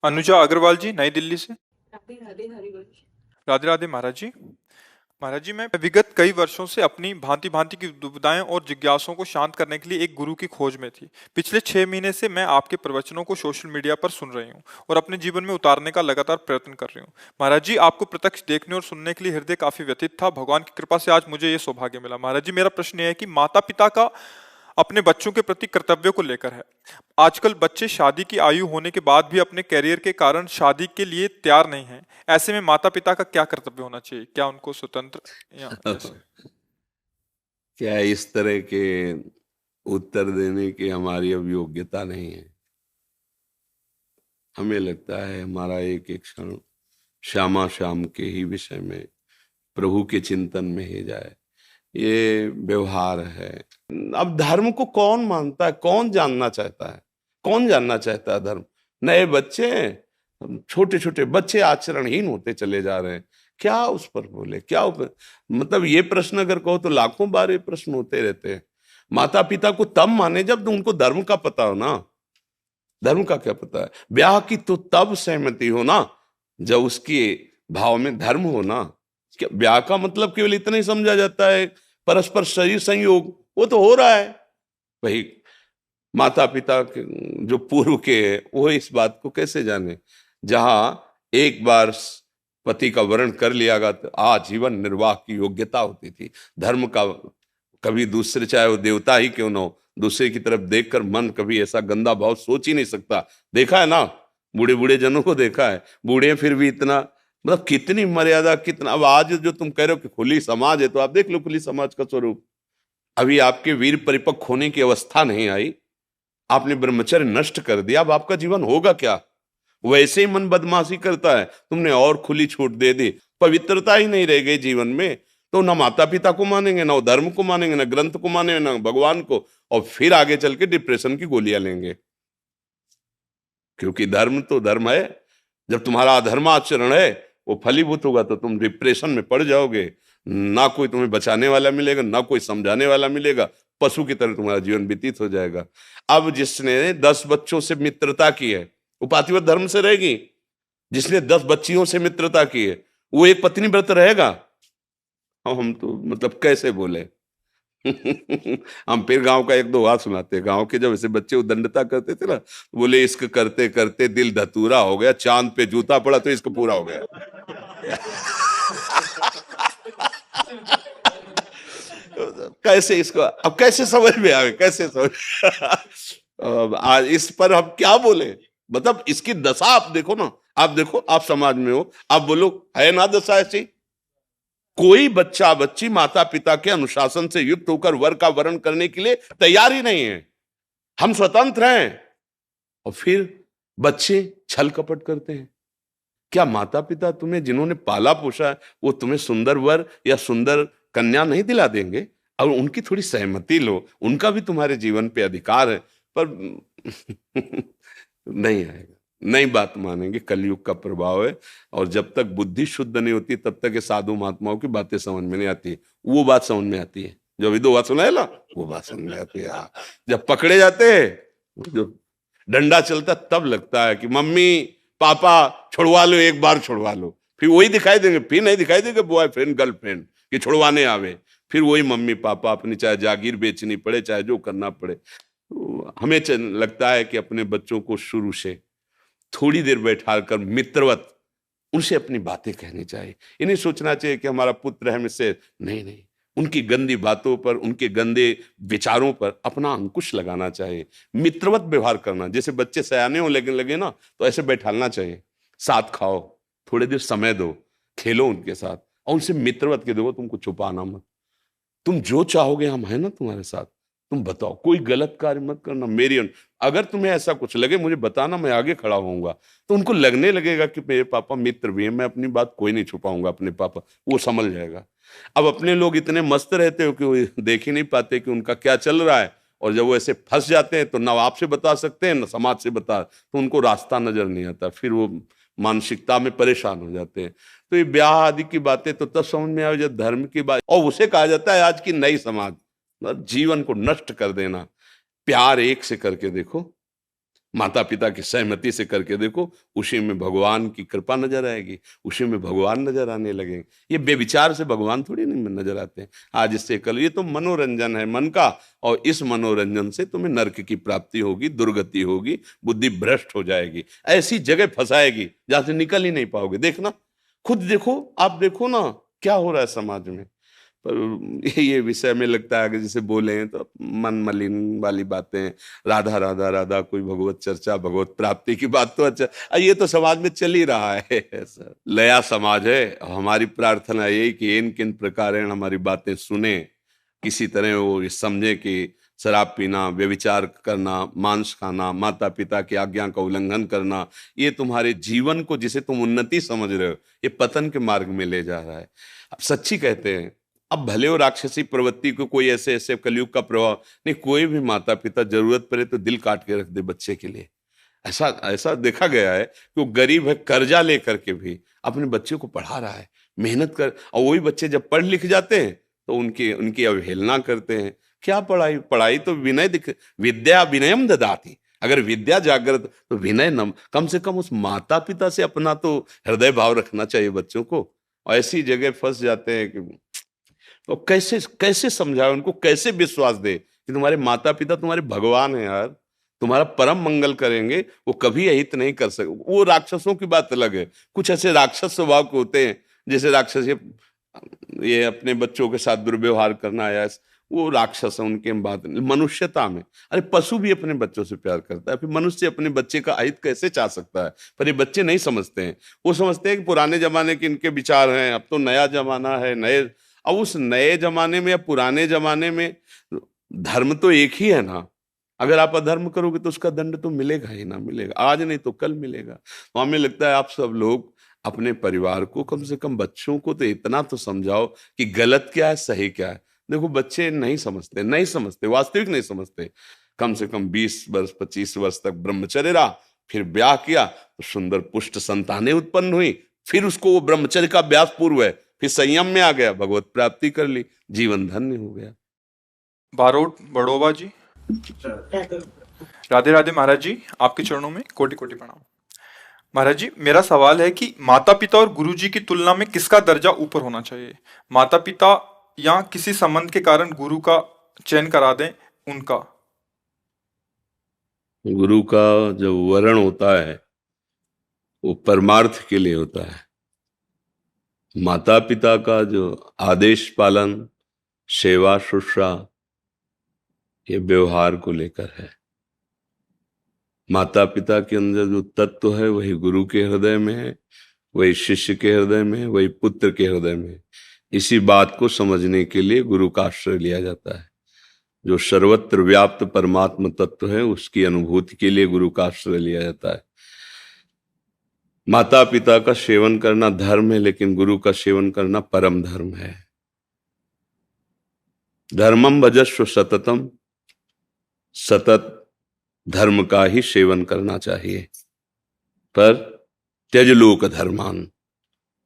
अनुजा अग्रवाल जी, नई दिल्ली से। राधे राधे हरिवंश। राधे राधे महाराज जी। महाराज जी, मैं विगत कई वर्षों से अपनी भांति भांति की दुविधाएं और जिज्ञासाओं को शांत करने के लिए एक गुरु की खोज में थी। पिछले 6 महीने से मैं आपके प्रवचनों को सोशल मीडिया पर सुन रही हूँ और अपने जीवन में उतारने का लगातार प्रयत्न कर रही हूँ। महाराज जी, आपको प्रत्यक्ष देखने और सुनने के लिए हृदय काफी व्यथित था। भगवान की कृपा से आज मुझे ये सौभाग्य मिला। महाराज जी, मेरा प्रश्न यह है कि माता पिता का अपने बच्चों के प्रति कर्तव्य को लेकर है। आजकल बच्चे शादी की आयु होने के बाद भी अपने करियर के कारण शादी के लिए तैयार नहीं हैं। ऐसे में माता पिता का क्या कर्तव्य होना चाहिए? क्या उनको स्वतंत्र या जैसे? क्या इस तरह के उत्तर देने की हमारी अब योग्यता नहीं है। हमें लगता है हमारा एक एक क्षण श्यामा श्याम के ही विषय में, प्रभु के चिंतन में ही जाए, ये व्यवहार है। अब धर्म को कौन मानता है, कौन जानना चाहता है? कौन जानना चाहता है धर्म? नए बच्चे, छोटे छोटे बच्चे आचरणहीन होते चले जा रहे हैं। क्या उस पर बोले, मतलब ये प्रश्न अगर कहो तो लाखों बार ये प्रश्न होते रहते हैं। माता पिता को तब माने जब उनको धर्म का पता हो ना। धर्म का क्या पता है? ब्याह की तो तब सहमति हो ना जब उसके भाव में धर्म हो ना। क्या ब्याह का मतलब केवल इतना ही समझा जाता है, परस्पर शरीर संयोग? वो तो हो रहा है भाई। माता पिता जो पूर्व के वो इस बात को कैसे जाने? जहां एक बार पति का वर्ण कर लिया गया तो आजीवन निर्वाह की योग्यता होती थी। धर्म का कभी दूसरे, चाहे वो देवता ही क्यों ना हो, दूसरे की तरफ देखकर मन कभी ऐसा गंदा भाव सोच ही नहीं सकता। देखा है ना, बूढ़े बूढ़े जनों को देखा है, बूढ़े फिर भी इतना, मतलब कितनी मर्यादा, कितना। अब आज जो तुम कह रहे हो कि खुली समाज है, तो आप देख लो खुली समाज का स्वरूप। अभी आपके वीर परिपक्व होने की अवस्था नहीं आई, आपने ब्रह्मचर्य नष्ट कर दिया, अब आपका जीवन होगा क्या? वैसे ही मन बदमाशी करता है, तुमने और खुली छूट दे दी, पवित्रता ही नहीं रह गई जीवन में। तो ना माता पिता को मानेंगे, ना धर्म को मानेंगे, ना ग्रंथ को मानेंगे, ना भगवान को, और फिर आगे चल के डिप्रेशन की गोलियां लेंगे। क्योंकि धर्म तो धर्म है। जब तुम्हारा अधर्माचरण है वो फलीभूत होगा तो तुम डिप्रेशन में पड़ जाओगे। ना कोई तुम्हें बचाने वाला मिलेगा, ना कोई समझाने वाला मिलेगा, पशु की तरह तुम्हारा जीवन व्यतीत हो जाएगा। अब जिसने 10 बच्चों से मित्रता की है वो पातिव्रत धर्म से रहेगी? जिसने 10 बच्चियों से मित्रता की है वो एक पत्नी व्रत रहेगा? हम तो मतलब कैसे बोले। हम फिर गांव का एक दो बात सुनाते हैं। गांव के जब ऐसे बच्चे उदंडता करते थे ना, बोले इश्क करते करते दिल धतूरा हो गया, चांद पे जूता पड़ा तो इश्क पूरा हो गया। कैसे इसको अब कैसे समझ में आवे, कैसे समझ? अब आज इस पर हम क्या बोले? मतलब इसकी दशा आप देखो ना, आप देखो, आप समाज में हो, आप बोलो है ना दशा ऐसी? कोई बच्चा बच्ची माता पिता के अनुशासन से युक्त होकर वर का वरण करने के लिए तैयार ही नहीं है। हम स्वतंत्र हैं और फिर बच्चे छल कपट करते हैं। क्या माता पिता तुम्हें, जिन्होंने पाला पोसा है, वो तुम्हें सुंदर वर या सुंदर कन्या नहीं दिला देंगे? और उनकी थोड़ी सहमति लो, उनका भी तुम्हारे जीवन पे अधिकार है। पर नहीं आएगा, नई बात मानेंगे, कलयुग का प्रभाव है। और जब तक बुद्धि शुद्ध नहीं होती तब तक ये साधु महात्माओं की बातें समझ में नहीं आती। वो बात समझ में आती है जो अभी दो बात सुना है ना, वो बात समझ में आती है। हाँ, जब पकड़े जाते हैं, जो डंडा चलता तब लगता है कि मम्मी पापा छुड़वा लो, एक बार छुड़वा लो। फिर वही दिखाई देंगे, फिर नहीं दिखाई देंगे बॉयफ्रेंड गर्लफ्रेंड कि छुड़वाने आवे। फिर वही मम्मी पापा, अपनी चाहे जागीर बेचनी पड़े, चाहे जो करना पड़े। तो हमें लगता है कि अपने बच्चों को शुरू से थोड़ी देर बैठा कर मित्रवत उनसे अपनी बातें कहनी चाहिए। इन्हें सोचना चाहिए कि हमारा पुत्र है हमसे, नहीं नहीं, उनकी गंदी बातों पर, उनके गंदे विचारों पर अपना अंकुश लगाना चाहिए। मित्रवत व्यवहार करना, जैसे बच्चे सयाने हो लेकिन लगे ना, तो ऐसे बैठालना चाहिए। साथ खाओ, थोड़े देर समय दो, खेलो उनके साथ, और उनसे मित्रवत के देखो, तुमको छुपाना मत। तुम जो चाहोगे हम है ना तुम्हारे साथ, तुम बताओ, कोई गलत कार्य मत करना। अगर तुम्हें ऐसा कुछ लगे मुझे बताना, मैं आगे खड़ा होऊंगा। तो उनको लगने लगेगा कि मेरे पापा मित्र भी हैं, मैं अपनी बात कोई नहीं छुपाऊंगा अपने पापा, वो समझ जाएगा। अब अपने लोग इतने मस्त रहते हो कि वो देख ही नहीं पाते कि उनका क्या चल रहा है। और जब वो ऐसे फंस जाते हैं तो ना आपसे बता सकते हैं ना समाज से बता, तो उनको रास्ता नजर नहीं आता, फिर वो मानसिकता में परेशान हो जाते हैं। तो ये ब्याह आदि की बातें तो तब समझ में आए जब धर्म की बात, और उसे कहा जाता है आज की नई समाज। जीवन को नष्ट कर देना। प्यार एक से करके देखो, माता पिता की सहमति से करके देखो, उसी में भगवान की कृपा नजर आएगी, उसी में भगवान नजर आने लगेंगे। ये बेविचार से भगवान थोड़ी नहीं नजर आते हैं आज इससे कल। ये तो मनोरंजन है मन का, और इस मनोरंजन से तुम्हें नरक की प्राप्ति होगी, दुर्गति होगी, बुद्धि भ्रष्ट हो जाएगी, ऐसी जगह फंसाएगी जहां से निकल ही नहीं पाओगे। देखना, खुद देखो, आप देखो ना क्या हो रहा है समाज में। पर ये विषय में लगता है कि जैसे बोले हैं तो मन मलिन वाली बातें, राधा राधा राधा, कोई भगवत चर्चा, भगवत प्राप्ति की बात तो अच्छा, ये तो समाज में चल ही रहा है सर। लया समाज है। हमारी प्रार्थना यही कि इन किन प्रकार हमारी बातें सुने, किसी तरह वो ये समझे कि शराब पीना, व्यभिचार करना, मांस खाना, माता पिता की आज्ञा का उल्लंघन करना, ये तुम्हारे जीवन को, जिसे तुम उन्नति समझ रहे हो, ये पतन के मार्ग में ले जा रहा है। अब सच्ची कहते हैं, अब भले वो राक्षसी प्रवृत्ति को कोई ऐसे ऐसे कलयुग का प्रभाव नहीं, कोई भी माता पिता जरूरत पड़े तो दिल काट के रख दे बच्चे के लिए। ऐसा ऐसा देखा गया है कि वो गरीब है, कर्जा लेकर के भी अपने बच्चे को पढ़ा रहा है, मेहनत कर, और वही बच्चे जब पढ़ लिख जाते हैं तो उनकी उनकी अवहेलना करते हैं। क्या पढ़ाई, पढ़ाई तो विनय दिख, विद्या विनयम ददाति। अगर विद्या जागृत तो विनय नम, कम से कम उस माता पिता से अपना तो हृदय भाव रखना चाहिए बच्चों को। और ऐसी जगह फंस जाते हैं कि तो कैसे कैसे समझाए उनको, कैसे विश्वास दे कि तुम्हारे माता पिता तुम्हारे भगवान है यार, तुम्हारा परम मंगल करेंगे, वो कभी अहित नहीं कर सके। वो राक्षसों की बात अलग है, कुछ ऐसे राक्षस स्वभाव के होते हैं, जैसे राक्षस ये अपने बच्चों के साथ दुर्व्यवहार करना, या वो राक्षस है, उनके हम बात नहीं। मनुष्यता में, अरे पशु भी अपने बच्चों से प्यार करता है, फिर मनुष्य अपने बच्चे का अहित कैसे चाह सकता है। पर ये बच्चे नहीं समझते हैं, वो समझते हैं कि पुराने जमाने के इनके विचार हैं, अब तो नया जमाना है, नए। अब उस नए जमाने में या पुराने जमाने में धर्म तो एक ही है ना। अगर आप अधर्म करोगे तो उसका दंड तो मिलेगा ही ना, मिलेगा, आज नहीं तो कल मिलेगा। तो हमें लगता है आप सब लोग अपने परिवार को, कम से कम बच्चों को तो इतना तो समझाओ कि गलत क्या है, सही क्या है। देखो बच्चे नहीं समझते, नहीं समझते, वास्तविक नहीं समझते। कम से कम 20 वर्ष 25 वर्ष तक ब्रह्मचर्य रहा, फिर ब्याह किया तो सुंदर पुष्ट संतानें उत्पन्न हुई, फिर उसको वो ब्रह्मचर्य का अभ्यास पूर्व है, फिर संयम में आ गया, भगवत प्राप्ति कर ली, जीवन धन्य हो गया। बारोट बड़ोबा जी, राधे राधे महाराज जी, आपके चरणों में कोटि कोटि प्रणाम। महाराज जी, मेरा सवाल है कि माता पिता और गुरु जी की तुलना में किसका दर्जा ऊपर होना चाहिए? माता पिता या किसी संबंध के कारण गुरु का चयन करा दें उनका? गुरु का जो वर्ण होता है वो परमार्थ के लिए होता है। माता पिता का जो आदेश पालन, सेवा शुश्रा, ये व्यवहार को लेकर है। माता पिता के अंदर जो तत्व है वही गुरु के हृदय में है, वही शिष्य के हृदय में है, वही पुत्र के हृदय में है। इसी बात को समझने के लिए गुरु का आश्रय लिया जाता है। जो सर्वत्र व्याप्त परमात्म तत्व है उसकी अनुभूति के लिए गुरु का आश्रय लिया जाता है। माता पिता का सेवन करना धर्म है, लेकिन गुरु का सेवन करना परम धर्म है। धर्मम भजस्व सततम, सतत धर्म का ही सेवन करना चाहिए। पर त्यज लोक धर्मान,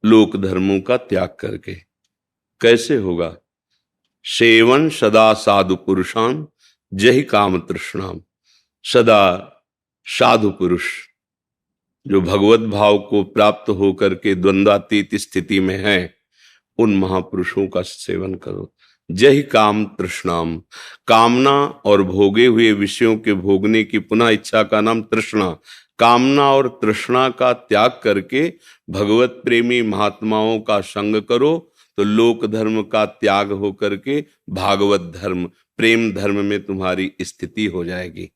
लोक धर्मों का त्याग करके कैसे होगा? सेवन सदा साधु पुरुषान जहि काम तृष्णाम। सदा साधु पुरुष जो भगवत भाव को प्राप्त होकर के द्वंद्वातीत स्थिति में है, उन महापुरुषों का सेवन करो। जहि काम तृष्णाम, कामना और भोगे हुए विषयों के भोगने की पुनः इच्छा का नाम तृष्णा। कामना और तृष्णा का त्याग करके भगवत प्रेमी महात्माओं का संग करो तो लोक धर्म का त्याग होकर के भागवत धर्म, प्रेम धर्म में तुम्हारी स्थिति हो जाएगी।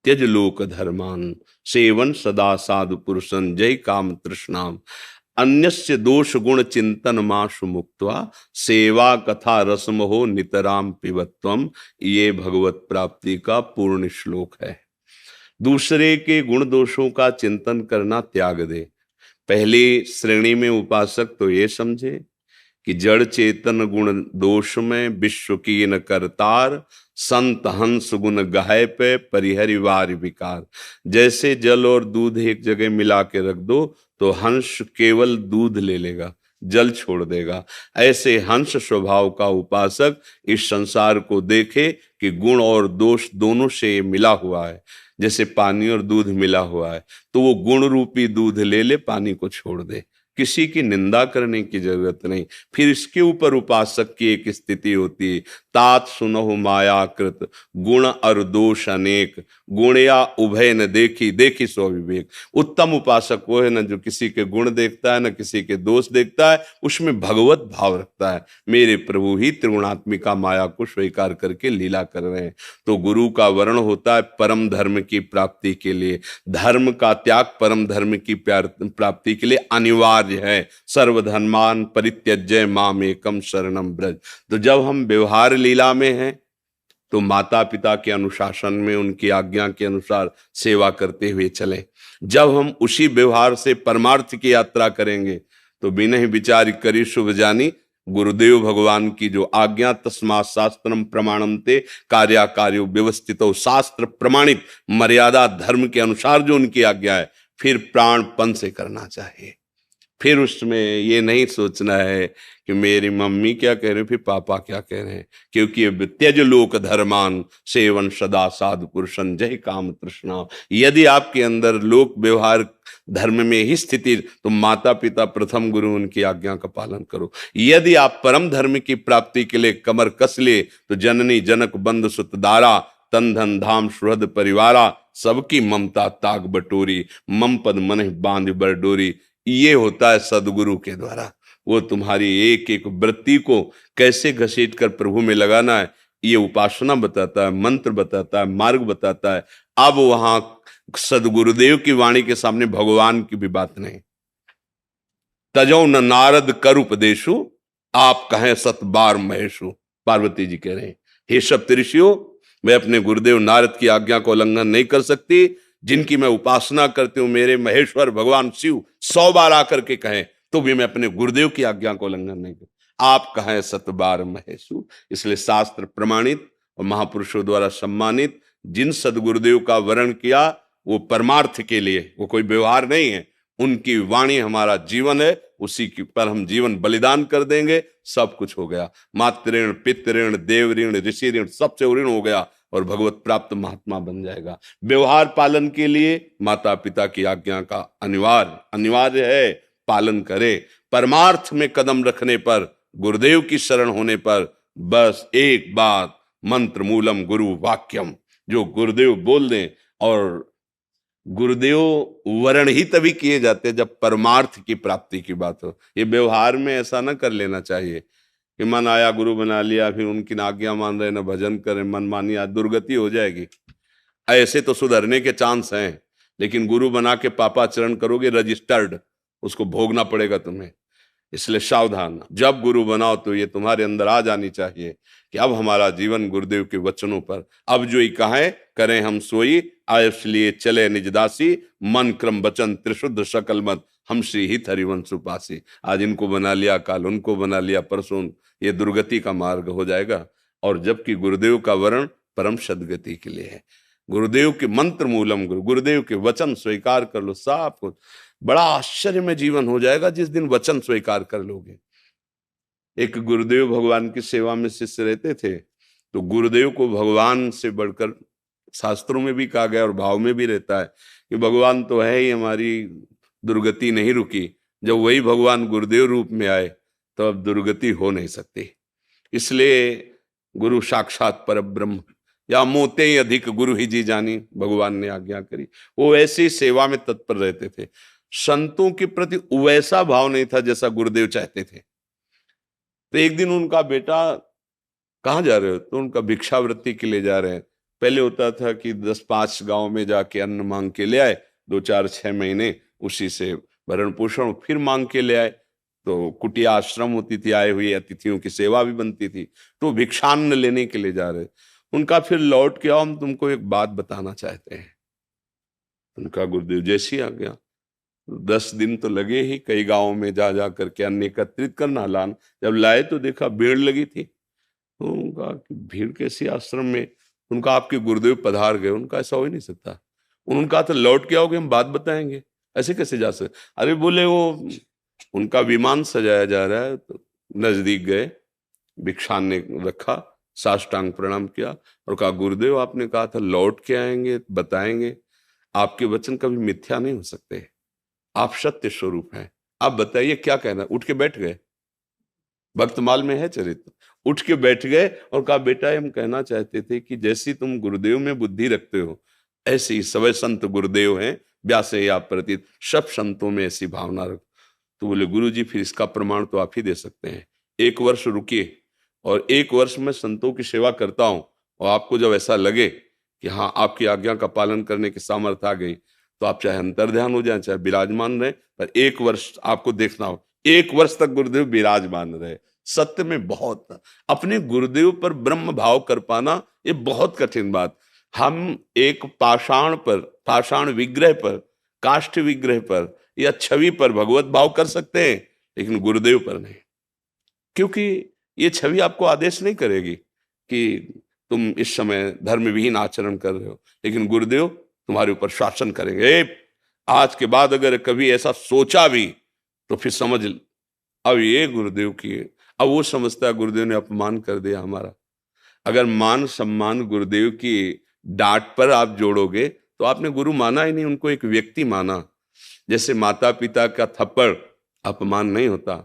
त्यज लोक धर्मान सेवन सदा साधु पुरुषन जय काम तृष्णाम। अन्यस्य दोष गुण चिंतन माशु मुक्त्वा सेवा कथा रसमहो नितराम पिबत्वम। ये भगवत प्राप्ति का पूर्ण श्लोक है। दूसरे के गुण दोषों का चिंतन करना त्याग दे। पहली श्रेणी में उपासक तो ये समझे कि जड़ चेतन गुण दोष में विश्व की न करतार, संत हंस गुण गाय पे परिहरिवार विकार। जैसे जल और दूध एक जगह मिला के रख दो तो हंस केवल दूध ले लेगा, जल छोड़ देगा। ऐसे हंस स्वभाव का उपासक इस संसार को देखे कि गुण और दोष दोनों से मिला हुआ है। जैसे पानी और दूध मिला हुआ है, तो वो गुण रूपी दूध ले ले, पानी को छोड़ दे। किसी की निंदा करने की जरूरत नहीं। फिर इसके ऊपर उपासक की एक स्थिति होती है, तात सुनहु मायाकृत गुण और दोष अनेक, गुण या उभय न देखी, देखी सो विवेक। उत्तम उपासक वो है ना जो किसी के गुण देखता है, ना किसी के दोष देखता है, उसमें भगवत भाव रखता है। मेरे प्रभु ही त्रिगुणात्मिका माया को स्वीकार करके लीला कर रहे हैं। तो गुरु का वर्ण होता है परम धर्म की प्राप्ति के लिए। धर्म का त्याग परम धर्म की प्राप्ति के लिए अनिवार्य है। सर्वधर्मान परित्यज्य माम एकम शरणम ब्रज। तो जब हम व्यवहार लीला में हैं तो माता पिता के अनुशासन में, उनकी आज्ञा के अनुसार सेवा करते हुए चलें। जब हम उसी व्यवहार से परमार्थ की यात्रा करेंगे तो बिना ही विचार करी शुभ जानी, गुरुदेव भगवान की जो आज्ञा, तस्मात् शास्त्रम प्रमाणम ते कार्याकार्यो व्यवस्थितो, शास्त्र प्रमाणित मर्यादा धर्म के अनुसार जो उनकी आज्ञा है, फिर प्राणपण से करना चाहिए। फिर उसमें ये नहीं सोचना है कि मेरी मम्मी क्या कह रहे हैं, फिर पापा क्या कह रहे हैं, क्योंकि ये त्यज लोक धर्मान सेवन सदा साधु पुरुषन जय काम तृष्णा। यदि आपके अंदर लोक व्यवहार धर्म में ही स्थिति, तो माता पिता प्रथम गुरु, उनकी आज्ञा का पालन करो। यदि आप परम धर्म की प्राप्ति के लिए कमर कस ले, तो जननी जनक बंधु सुत दारा, तन धन धाम सुहृद परिवारा, सबकी ममता ताग बटोरी, मम पद मन बांध बरडोरी। ये होता है सदगुरु के द्वारा। वो तुम्हारी एक एक वृत्ति को कैसे घसीट कर प्रभु में लगाना है, ये उपासना बताता है, मंत्र बताता है, मार्ग बताता है। अब वहां सदगुरुदेव की वाणी के सामने भगवान की भी बात नहीं। तजो न नारद कर उपदेशु, आप कहें सत बार महेशु। पार्वती जी कह रहे हैं, हे सप्तऋषियों, मैं अपने गुरुदेव नारद की आज्ञा को उल्लंघन नहीं कर सकती। जिनकी मैं उपासना करती हूं, मेरे महेश्वर भगवान शिव 100 बार आकर के कहें तो भी मैं अपने गुरुदेव की आज्ञा को उल्लंघन नहीं करता। आप कहें 7 बार महेशु। इसलिए शास्त्र प्रमाणित और महापुरुषों द्वारा सम्मानित जिन सदगुरुदेव का वर्ण किया, वो परमार्थ के लिए, वो कोई व्यवहार नहीं है। उनकी वाणी हमारा जीवन है, उसी की पर हम जीवन बलिदान कर देंगे, सब कुछ हो गया। मातृ ऋण, पितृ ऋण, देव ऋण, ऋषि ऋण, सबसे ऋण हो गया और भगवत प्राप्त महात्मा बन जाएगा। व्यवहार पालन के लिए माता पिता की आज्ञा का अनिवार्य है, पालन करे। परमार्थ में कदम रखने पर, गुरुदेव की शरण होने पर, बस एक बात, मंत्र मूलम गुरु वाक्यम, जो गुरुदेव बोल दें। और गुरुदेव वर्ण ही तभी किए जाते हैं जब परमार्थ की प्राप्ति की बात हो। ये व्यवहार में ऐसा ना कर लेना चाहिए कि मन आया गुरु बना लिया, फिर उनकी आज्ञा मान रहे, ना भजन करें, मनमानी, आज दुर्गति हो जाएगी। ऐसे तो सुधरने के चांस हैं, लेकिन गुरु बना के पापाचरण करोगे, रजिस्टर्ड, उसको भोगना पड़ेगा तुम्हें। इसलिए सावधान। जब गुरु बनाओ तो ये तुम्हारे अंदर आ जानी चाहिए कि अब हमारा जीवन गुरुदेव के वचनों पर, अब जो ही कहें करें हम सोई, आयुष लिए चले निजदासी, मन क्रम वचन त्रिशुद्ध सकल मत, हम श्री हित हरिवंश उपासी। आज इनको बना लिया, काल उनको बना लिया, परसों, ये दुर्गति का मार्ग हो जाएगा। और जबकि गुरुदेव का वर्ण परम सदगति के लिए है। गुरुदेव के मंत्र मूलम गुरु, गुरुदेव के वचन स्वीकार कर लो, सब कुछ बड़ा आश्चर्य में जीवन हो जाएगा जिस दिन वचन स्वीकार कर लोगे। एक गुरुदेव भगवान की सेवा में शिष्य रहते थे, तो गुरुदेव को भगवान से बढ़कर शास्त्रों में भी कहा गया और भाव में भी रहता है कि भगवान तो है ही, हमारी दुर्गति नहीं रुकी। जब वही भगवान गुरुदेव रूप में आए तो अब दुर्गति हो नहीं सकती। इसलिए गुरु साक्षात पर ब्रह्म, या मोते ही अधिक गुरु ही जी जानी, भगवान ने आज्ञा करी। वो ऐसी सेवा में तत्पर रहते थे। संतों के प्रति वैसा भाव नहीं था जैसा गुरुदेव चाहते थे। तो एक दिन उनका बेटा, कहाँ जा रहे हो? तो उनका भिक्षावृत्ति के लिए जा रहे हैं। पहले होता था कि 10-5 गांव में जाके अन्न मांग के ले आए, 2-4-6 महीने उसी से भरण पोषण, फिर मांग के ले आए। तो कुटिया आश्रम होती थी, आए हुए अतिथियों की सेवा भी बनती थी। तो भिक्षान्न लेने के लिए जा रहे। उनका फिर लौट के आओ, हम तुमको एक बात बताना चाहते हैं। उनका गुरुदेव जैसी आ गया। 10 दिन तो लगे ही, कई गांवों में जा जा करके अन्न एकत्रित करना, लान। जब लाए तो देखा भीड़ लगी थी। तो उनका भीड़ कैसी आश्रम में? उनका आपके गुरुदेव पधार गए। उनका ऐसा हो ही नहीं सकता। उनका तो लौट के आओगे, हम बात बताएंगे, ऐसे कैसे जा सकते? अरे बोले वो उनका विमान सजाया जा रहा है। तो नजदीक गए, भिक्षान्न रखा, साष्टांग प्रणाम किया और कहा, गुरुदेव आपने कहा था लौट के आएंगे, बताएंगे, आपके वचन कभी मिथ्या नहीं हो सकते, आप सत्य स्वरूप हैं, आप बताइए क्या कहना। उठ के बैठ गए, भक्तमाल में है चरित्र। उठ के बैठ गए और कहा, बेटा हम कहना चाहते थे कि जैसी तुम गुरुदेव में बुद्धि रखते हो ऐसे ही सवै संत गुरुदेव हैं, व्यासे या प्रतीत, सब संतों में ऐसी भावना रखो। तो बोले, गुरु जी फिर इसका प्रमाण तो आप ही दे सकते हैं, 1 वर्ष रुकिए और 1 वर्ष में संतों की सेवा करता हूं, और आपको जब ऐसा लगे कि हाँ आपकी आज्ञा का पालन करने की सामर्थ्य आ गई, तो आप चाहे अंतर्ध्यान हो जाए चाहे विराजमान रहे, पर 1 वर्ष आपको देखना हो। 1 वर्ष तक गुरुदेव विराजमान रहे। सत्य में बहुत, अपने गुरुदेव पर ब्रह्म भाव कर पाना ये बहुत कठिन बात। हम एक पाषाण पर, पाषाण विग्रह पर, काष्ठ विग्रह पर या छवि पर भगवत भाव कर सकते हैं, लेकिन गुरुदेव पर नहीं, क्योंकि ये छवि आपको आदेश नहीं करेगी कि तुम इस समय धर्म विहीन आचरण कर रहे हो, लेकिन गुरुदेव तुम्हारे ऊपर शासन करेंगे। आज के बाद अगर कभी ऐसा सोचा भी तो फिर समझ अब ये गुरुदेव की, अब वो समझता है गुरुदेव ने अपमान कर दिया हमारा। अगर मान सम्मान गुरुदेव की डांट पर आप जोड़ोगे तो आपने गुरु माना ही नहीं, उनको एक व्यक्ति माना। जैसे माता पिता का थप्पड़ अपमान नहीं होता,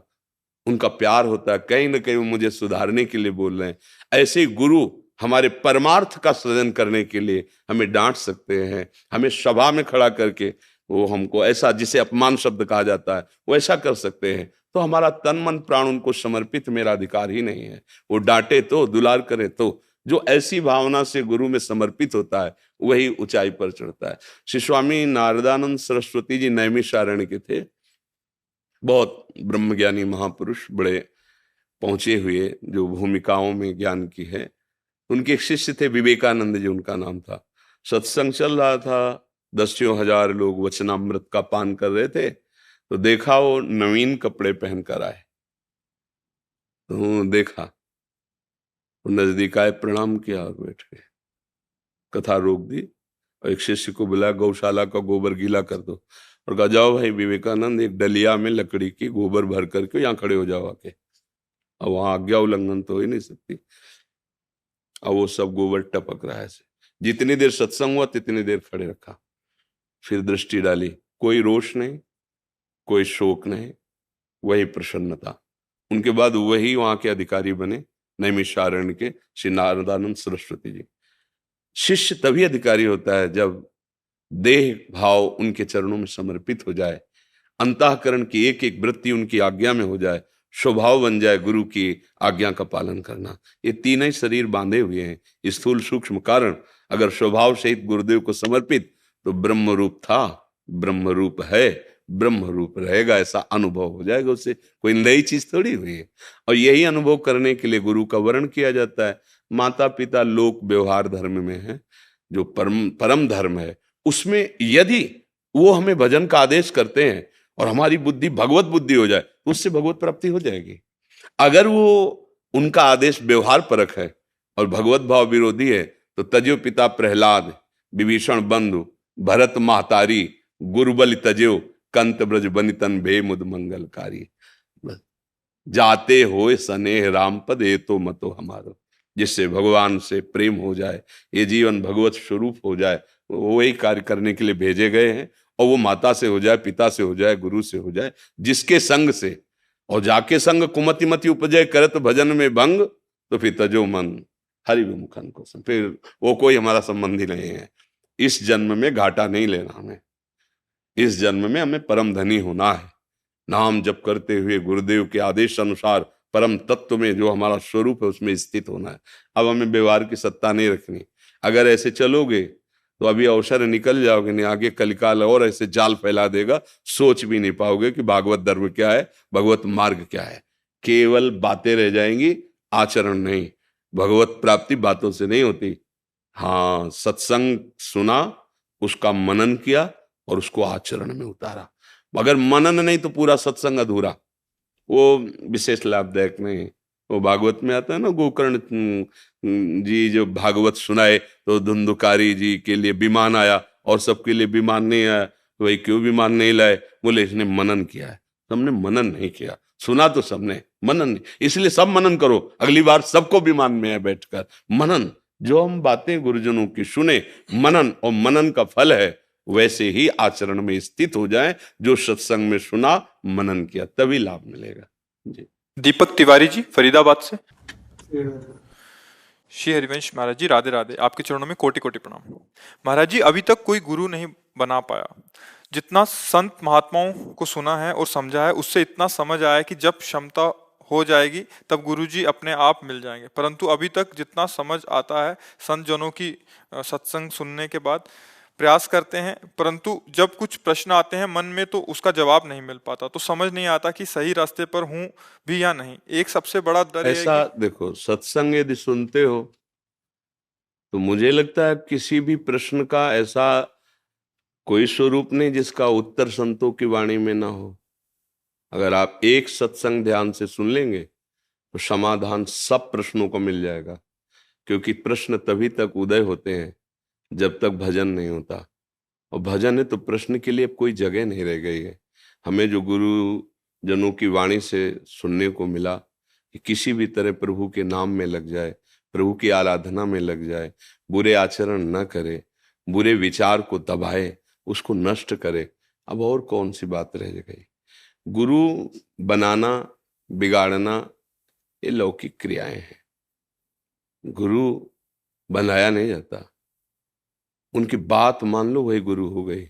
उनका प्यार होता है, कहीं ना कहीं वो मुझे सुधारने के लिए बोल रहे हैं। ऐसे ही गुरु हमारे परमार्थ का सृजन करने के लिए हमें डांट सकते हैं, हमें सभा में खड़ा करके वो हमको ऐसा, जिसे अपमान शब्द कहा जाता है, वो ऐसा कर सकते हैं। तो हमारा तन मन प्राण उनको समर्पित मेरा अधिकार ही नहीं है। वो डांटे तो, दुलार करे तो, जो ऐसी भावना से गुरु में समर्पित होता है वही ऊंचाई पर चढ़ता है। श्री स्वामी नारदानंद सरस्वती जी नैमिषारण्य के थे, बहुत ब्रह्मज्ञानी महापुरुष, बड़े पहुंचे हुए, जो भूमिकाओं में ज्ञान की है। उनके एक शिष्य थे विवेकानंद जी, उनका नाम था। सत्संग चल रहा था, 10,000 लोग वचनामृत का पान कर रहे थे, तो देखा वो नवीन कपड़े पहनकर आए, तो देखा, तो नजदीक आए, प्रणाम किया और बैठ गए। कथा रोक दी और एक शिष्य को बुलाया, गौशाला का गोबर गीला कर दो, और कहा जाओ भाई विवेकानंद, एक डलिया में लकड़ी की गोबर भर करके यहाँ खड़े हो जाओ आके। अब वहां आज्ञा उल्लंघन तो हो ही नहीं सकती। अब वो सब गोबर टपक रहा है ऐसे। जितनी देर सत्संग हुआ तितनी देर खड़े रखा, फिर दृष्टि डाली, कोई रोष नहीं, कोई शोक नहीं, वही प्रसन्नता। उनके बाद वही वहां के अधिकारी बने, नैमिषारण्य के श्री नारदानंद सरस्वती जी। शिष्य तभी अधिकारी होता है जब देह भाव उनके चरणों में समर्पित हो जाए, अंतःकरण की एक एक वृत्ति उनकी आज्ञा में हो जाए, स्वभाव बन जाए गुरु की आज्ञा का पालन करना। ये तीन ही शरीर बांधे हुए हैं, स्थूल सूक्ष्म कारण। अगर स्वभाव सहित गुरुदेव को समर्पित, तो ब्रह्म रूप था, ब्रह्म रूप है, ब्रह्म रूप रहेगा, ऐसा अनुभव हो जाएगा। उससे कोई नई चीज थोड़ी हुई है। और यही अनुभव करने के लिए गुरु का वर्ण किया जाता है। माता पिता लोक व्यवहार धर्म में है, जो परम धर्म है, उसमें यदि वो हमें भजन का आदेश करते हैं और हमारी बुद्धि भगवत बुद्धि हो जाए, तो उससे भगवत प्राप्ति हो जाएगी। अगर वो उनका आदेश व्यवहार परक है और भगवत भाव विरोधी है, तो तजो पिता प्रहलाद, विभीषण बंधु, भरत महतारी, गुरुबल तजो, कंत ब्रज बनितन भे मुद मंगलकारी। जाते होए स्नेह राम पद, ये तो मतो हमारो। जिससे भगवान से प्रेम हो जाए, ये जीवन भगवत स्वरूप हो जाए, वही कार्य करने के लिए भेजे गए हैं। और वो माता से हो जाए, पिता से हो जाए, गुरु से हो जाए, जिसके संग से। और जाके संग कुमति मति उपजय करत भजन में भंग, तो फिर तजो मन हरि विमुखन को। फिर वो कोई हमारा संबंधी नहीं है। इस जन्म में घाटा नहीं लेना हमें, इस जन्म में हमें परम धनी होना है। नाम जप करते हुए गुरुदेव के आदेश अनुसार परम तत्व में जो हमारा स्वरूप है उसमें स्थित होना है। अब हमें व्यवहार की सत्ता नहीं रखनी। अगर ऐसे चलोगे तो अभी अवसर निकल जाओगे, नहीं आगे कलिकाल और ऐसे जाल फैला देगा, सोच भी नहीं पाओगे कि भागवत धर्म क्या है, भगवत मार्ग क्या है। केवल बातें रह जाएंगी, आचरण नहीं। भगवत प्राप्ति बातों से नहीं होती। हाँ, सत्संग सुना, उसका मनन किया और उसको आचरण में उतारा। अगर मनन नहीं तो पूरा सत्संग अधूरा, वो विशेष लाभदायक नहीं। वो भागवत में आता है ना, गोकर्ण जी जो भागवत सुनाए तो धुंधुकारी जी के लिए विमान आया और सबके लिए विमान नहीं आया। तो वही क्यों विमान नहीं लाए? बोले इसने मनन किया है। हमने मनन नहीं किया, सुना तो सबने, मनन नहीं। इसलिए सब मनन करो, अगली बार सबको विमान में है बैठकर मनन। जो हम बातें गुरुजनों की सुने, मनन, और मनन का फल है वैसे ही आचरण में स्थित हो जाए। जो सत्संग में सुना, मनन किया, तभी लाभ मिलेगा जी। दीपक तिवारी जी फरीदाबाद से। श्री हरिवंश महाराज जी, राधे राधे। आपके चरणों में कोटि कोटि प्रणाम। महाराज जी, अभी तक कोई गुरु नहीं बना पाया। जितना संत महात्माओं को सुना है और समझा है, उससे इतना समझ आया कि जब क्षमता हो जाएगी तब गुरु जी अपने आप मिल जाएंगे। परंतु अभी तक जितना समझ आता है, संत जनों की सत्संग सुनने के बाद प्रयास करते हैं, परंतु जब कुछ प्रश्न आते हैं मन में तो उसका जवाब नहीं मिल पाता, तो समझ नहीं आता कि सही रास्ते पर हूं भी या नहीं। एक सबसे बड़ा डर ये है ऐसा कि देखो, सत्संग यदि सुनते हो तो मुझे लगता है किसी भी प्रश्न का ऐसा कोई स्वरूप नहीं जिसका उत्तर संतों की वाणी में ना हो। अगर आप एक सत्संग ध्यान से सुन लेंगे तो समाधान सब प्रश्नों को मिल जाएगा। क्योंकि प्रश्न तभी तक उदय होते हैं जब तक भजन नहीं होता, और भजन है तो प्रश्न के लिए अब कोई जगह नहीं रह गई है। हमें जो गुरु जनों की वाणी से सुनने को मिला कि किसी भी तरह प्रभु के नाम में लग जाए, प्रभु की आराधना में लग जाए, बुरे आचरण न करे, बुरे विचार को दबाए, उसको नष्ट करे, अब और कौन सी बात रह गई। गुरु बनाना, बिगाड़ना, ये लौकिक क्रियाएं हैं। गुरु बनाया नहीं जाता, उनकी बात मान लो वही गुरु हो गई,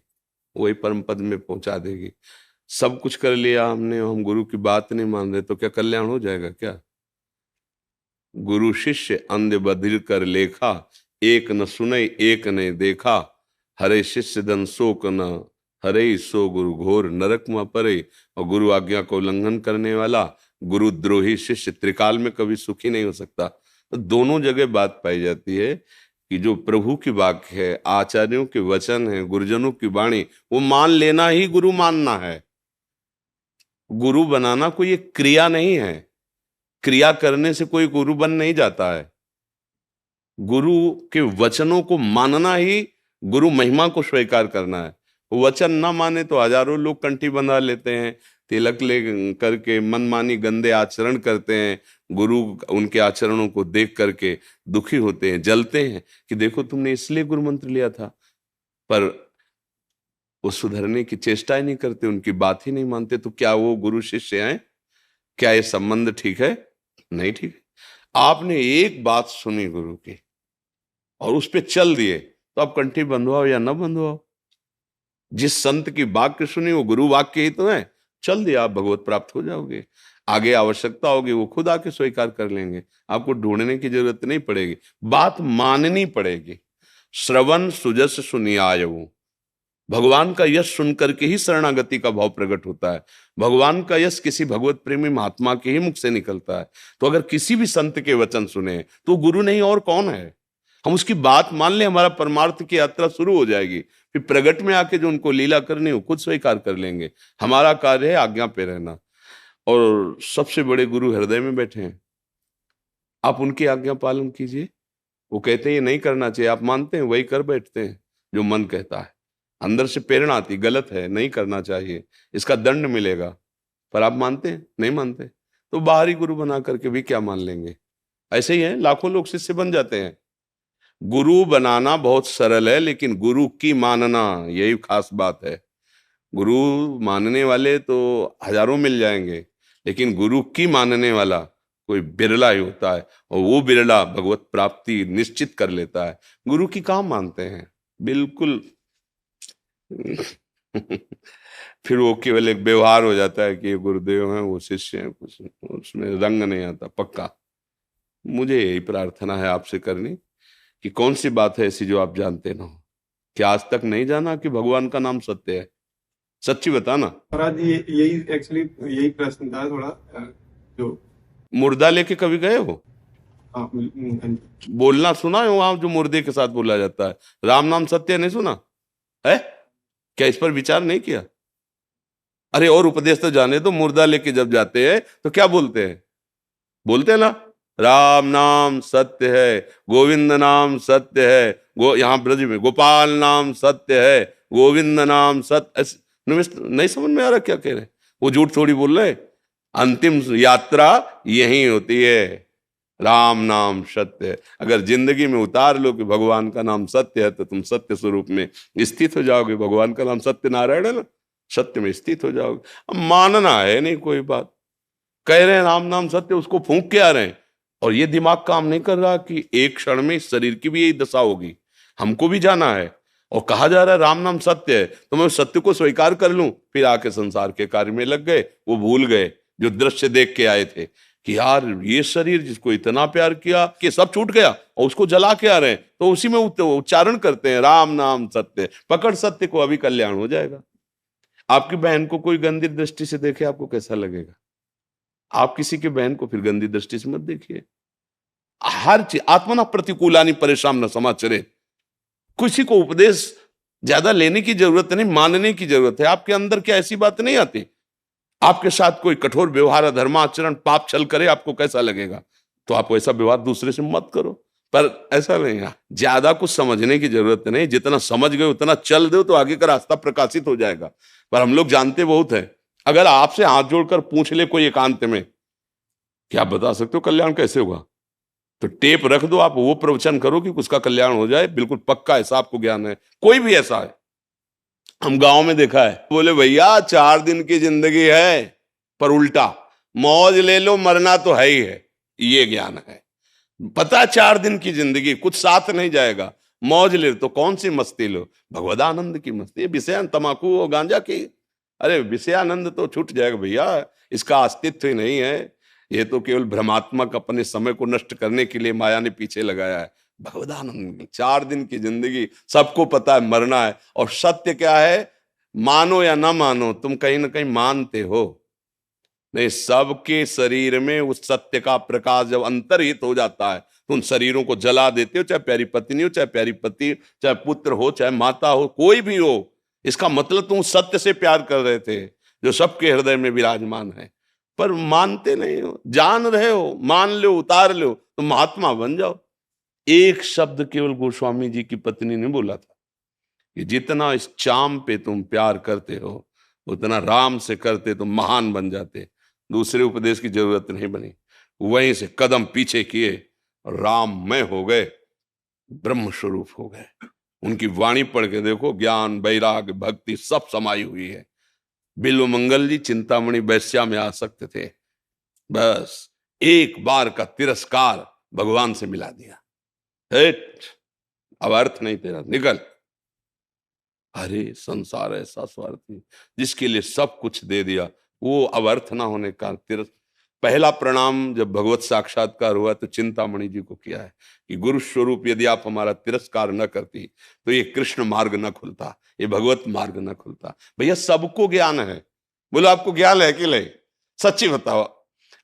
वही परम पद में पहुंचा देगी। सब कुछ कर लिया हमने, हम गुरु की बात नहीं मान रहे तो क्या कल्याण हो जाएगा क्या? गुरु शिष्य अंध बधिर कर लेखा, एक न सुनई एक ने देखा, हरे शिष्य धन शोक न हरे, सो गुरु घोर नरक में परे। और गुरु आज्ञा को उल्लंघन करने वाला गुरु द्रोही शिष्य त्रिकाल में कभी सुखी नहीं हो सकता। तो दोनों जगह बात पाई जाती है कि जो प्रभु की वाक्य है, आचार्यों के वचन है, गुरुजनों की वाणी, वो मान लेना ही गुरु मानना है। गुरु बनाना कोई एक क्रिया नहीं है, क्रिया करने से कोई गुरु बन नहीं जाता है। गुरु के वचनों को मानना ही गुरु महिमा को स्वीकार करना है। वचन ना माने तो हजारों लोग कंठी बंधा लेते हैं, तिलक ले करके मनमानी गंदे आचरण करते हैं। गुरु उनके आचरणों को देख करके दुखी होते हैं, जलते हैं कि देखो तुमने इसलिए गुरु मंत्र लिया था, पर वो सुधरने की चेष्टा ही नहीं करते, उनकी बात ही नहीं मानते। तो क्या वो गुरु शिष्य हैं? क्या ये संबंध ठीक है? नहीं ठीक है। आपने एक बात सुनी गुरु की और उस पर चल दिए तो आप कंठी बंधवाओ या ना बंधवाओ, जिस संत की वाक्य सुनी वो गुरु वाक्य ही तो है, चल दिया, आप भगवत प्राप्त हो जाओगे। आगे आवश्यकता होगी वो खुद आके स्वीकार कर लेंगे, आपको ढूंढने की जरूरत नहीं पड़ेगी, बात माननी पड़ेगी। श्रवण सुजस सुनियायऊ, भगवान का यश सुन करके ही शरणागति का भाव प्रकट होता है। भगवान का यश किसी भगवत प्रेमी महात्मा के ही मुख से निकलता है। तो अगर किसी भी संत के वचन सुने तो गुरु नहीं और कौन है? हम उसकी बात मान ले, हमारा परमार्थ की यात्रा शुरू हो जाएगी। फिर प्रगट में आके जो उनको लीला करनी हो खुद स्वीकार कर लेंगे। हमारा कार्य है आज्ञा पे रहना, और सबसे बड़े गुरु हृदय में बैठे हैं। आप उनकी आज्ञा पालन कीजिए। वो कहते हैं ये नहीं करना चाहिए, आप मानते हैं, वही कर बैठते हैं जो मन कहता है। अंदर से प्रेरणा आती गलत है, नहीं करना चाहिए, इसका दंड मिलेगा, पर आप मानते हैं? नहीं मानते, तो बाहरी गुरु बना करके भी क्या मान लेंगे। ऐसे ही है, लाखों लोग शिष्य बन जाते हैं। गुरु बनाना बहुत सरल है, लेकिन गुरु की मानना यही खास बात है। गुरु मानने वाले तो हजारों मिल जाएंगे, लेकिन गुरु की मानने वाला कोई बिरला ही होता है, और वो बिरला भगवत प्राप्ति निश्चित कर लेता है। गुरु की कहाँ मानते हैं, बिल्कुल। फिर वो केवल एक व्यवहार हो जाता है कि ये गुरुदेव हैं, वो शिष्य हैं, कुछ उसमें रंग नहीं आता पक्का। मुझे यही प्रार्थना है आपसे करनी कि कौन सी बात है ऐसी जो आप जानते ना हो। क्या आज तक नहीं जाना कि भगवान का नाम सत्य है? सच्ची बताना। महाराज यही एक्चुअली यही प्रश्न था थोड़ा, जो मुर्दा लेके कभी गए हो? हाँ, बोलना सुना है वहां जो मुर्दे के साथ बोला जाता है, राम नाम सत्य, नहीं सुना है? क्या इस पर विचार नहीं किया? अरे और उपदेश तो जाने दो। मुर्दा लेके जब जाते हैं तो क्या बोलते हैं? बोलते हैं ना, राम नाम सत्य है, गोविंद नाम सत्य है, यहाँ ब्रज में गोपाल नाम सत्य है, गोविंद नाम सत्य। नहीं समझ में आ रहा क्या कह रहे हैं? वो झूठ थोड़ी बोल रहे हैं। अंतिम यात्रा यही होती है, राम नाम सत्य। अगर जिंदगी में उतार लो कि भगवान का नाम सत्य है, तो तुम सत्य स्वरूप में स्थित हो जाओगे। भगवान का नाम सत्य नारायण है ना, सत्य में स्थित हो जाओगे। अब मानना है नहीं कोई बात, कह रहे हैं राम नाम सत्य, उसको फूंक के आ रहे हैं, और ये दिमाग काम नहीं कर रहा कि एक क्षण में इस शरीर की भी यही दशा होगी, हमको भी जाना है। और कहा जा रहा है राम नाम सत्य है, तो मैं उस सत्य को स्वीकार कर लूं, फिर आके संसार के कार्य में लग गए। वो भूल गए जो दृश्य देख के आए थे कि यार ये शरीर जिसको इतना प्यार किया कि सब छूट गया, और उसको जला के आ रहे हैं, तो उसी में उच्चारण करते हैं राम नाम सत्य। पकड़ सत्य को, अभी कल्याण हो जाएगा। आपकी बहन को कोई गंदी दृष्टि से देखे, आपको कैसा लगेगा? आप किसी की बहन को फिर गंदी दृष्टि से मत देखिए। हर चीज आत्मना प्रतिकूलानि परेशान न समाचरे। किसी को उपदेश ज्यादा लेने की जरूरत नहीं, मानने की जरूरत है। आपके अंदर क्या ऐसी बात नहीं आती? आपके साथ कोई कठोर व्यवहार, अधर्माचरण, पाप छल करे, आपको कैसा लगेगा? तो आप ऐसा व्यवहार दूसरे से मत करो। पर ऐसा नहीं है, ज्यादा कुछ समझने की जरूरत नहीं, जितना समझ गए उतना चल दो, तो आगे का रास्ता प्रकाशित हो जाएगा। पर हम लोग जानते बहुत है। अगर आपसे हाथ जोड़कर पूछ ले कोई एकांत में कि आप बता सकते हो कल्याण कैसे होगा, तो टेप रख दो, आप वो प्रवचन करो कि उसका कल्याण हो जाए, बिल्कुल पक्का, ऐसा आपको ज्ञान है। कोई भी ऐसा है, हम गांव में देखा है, बोले भैया 4 दिन की जिंदगी है, पर उल्टा मौज ले लो, मरना तो है ही है। ये ज्ञान है, पता 4 दिन की जिंदगी, कुछ साथ नहीं जाएगा, मौज ले तो कौन सी मस्ती लो? भगवदानंद की मस्ती, विषयान तमाकू और गांजा की। अरे विषयानंद तो छूट जाएगा भैया, इसका अस्तित्व ही नहीं है। ये तो केवल भ्रमात्मक अपने समय को नष्ट करने के लिए माया ने पीछे लगाया है। भगवदानंद 4 दिन की जिंदगी, सबको पता है मरना है। और सत्य क्या है? मानो या ना मानो, तुम कहीं ना कहीं मानते हो नहीं, सबके शरीर में उस सत्य का प्रकाश जब अंतर्हित हो जाता है, तो उन शरीरों को जला देते हो, चाहे प्यारी पत्नी हो, चाहे प्यारी पति, चाहे पुत्र हो, चाहे माता हो, कोई भी हो। इसका मतलब तुम सत्य से प्यार कर रहे थे जो सबके हृदय में विराजमान है, पर मानते नहीं हो। जान रहे हो, मान लो, उतार लो, तो महात्मा बन जाओ। एक शब्द केवल गोस्वामी जी की पत्नी ने बोला था कि जितना इस चाम पे तुम प्यार करते हो, उतना राम से करते तो महान बन जाते। दूसरे उपदेश की जरूरत नहीं बनी। वहीं से कदम पीछे किए, राममय हो गए, ब्रह्म स्वरूप हो गए। उनकी वाणी पढ़ के देखो, ज्ञान, वैराग्य, भक्ति सब समाई हुई है। बिल्व मंगल जी चिंतामणि वैश्या में आसक्त थे, बस एक बार का तिरस्कार भगवान से मिला दिया। हेट, अब अर्थ नहीं तेरा, निकल। अरे संसार ऐसा स्वार्थी, जिसके लिए सब कुछ दे दिया, वो अब अर्थ ना होने का पहला प्रणाम जब भगवत साक्षात्कार हुआ तो चिंतामणि जी को किया है कि गुरु स्वरूप यदि आप हमारा तिरस्कार न करती, तो ये कृष्ण मार्ग न खुलता, ये भगवत मार्ग न खुलता। भैया सबको ज्ञान है, बोलो आपको ज्ञान है कि नहीं? सच्ची बताओ।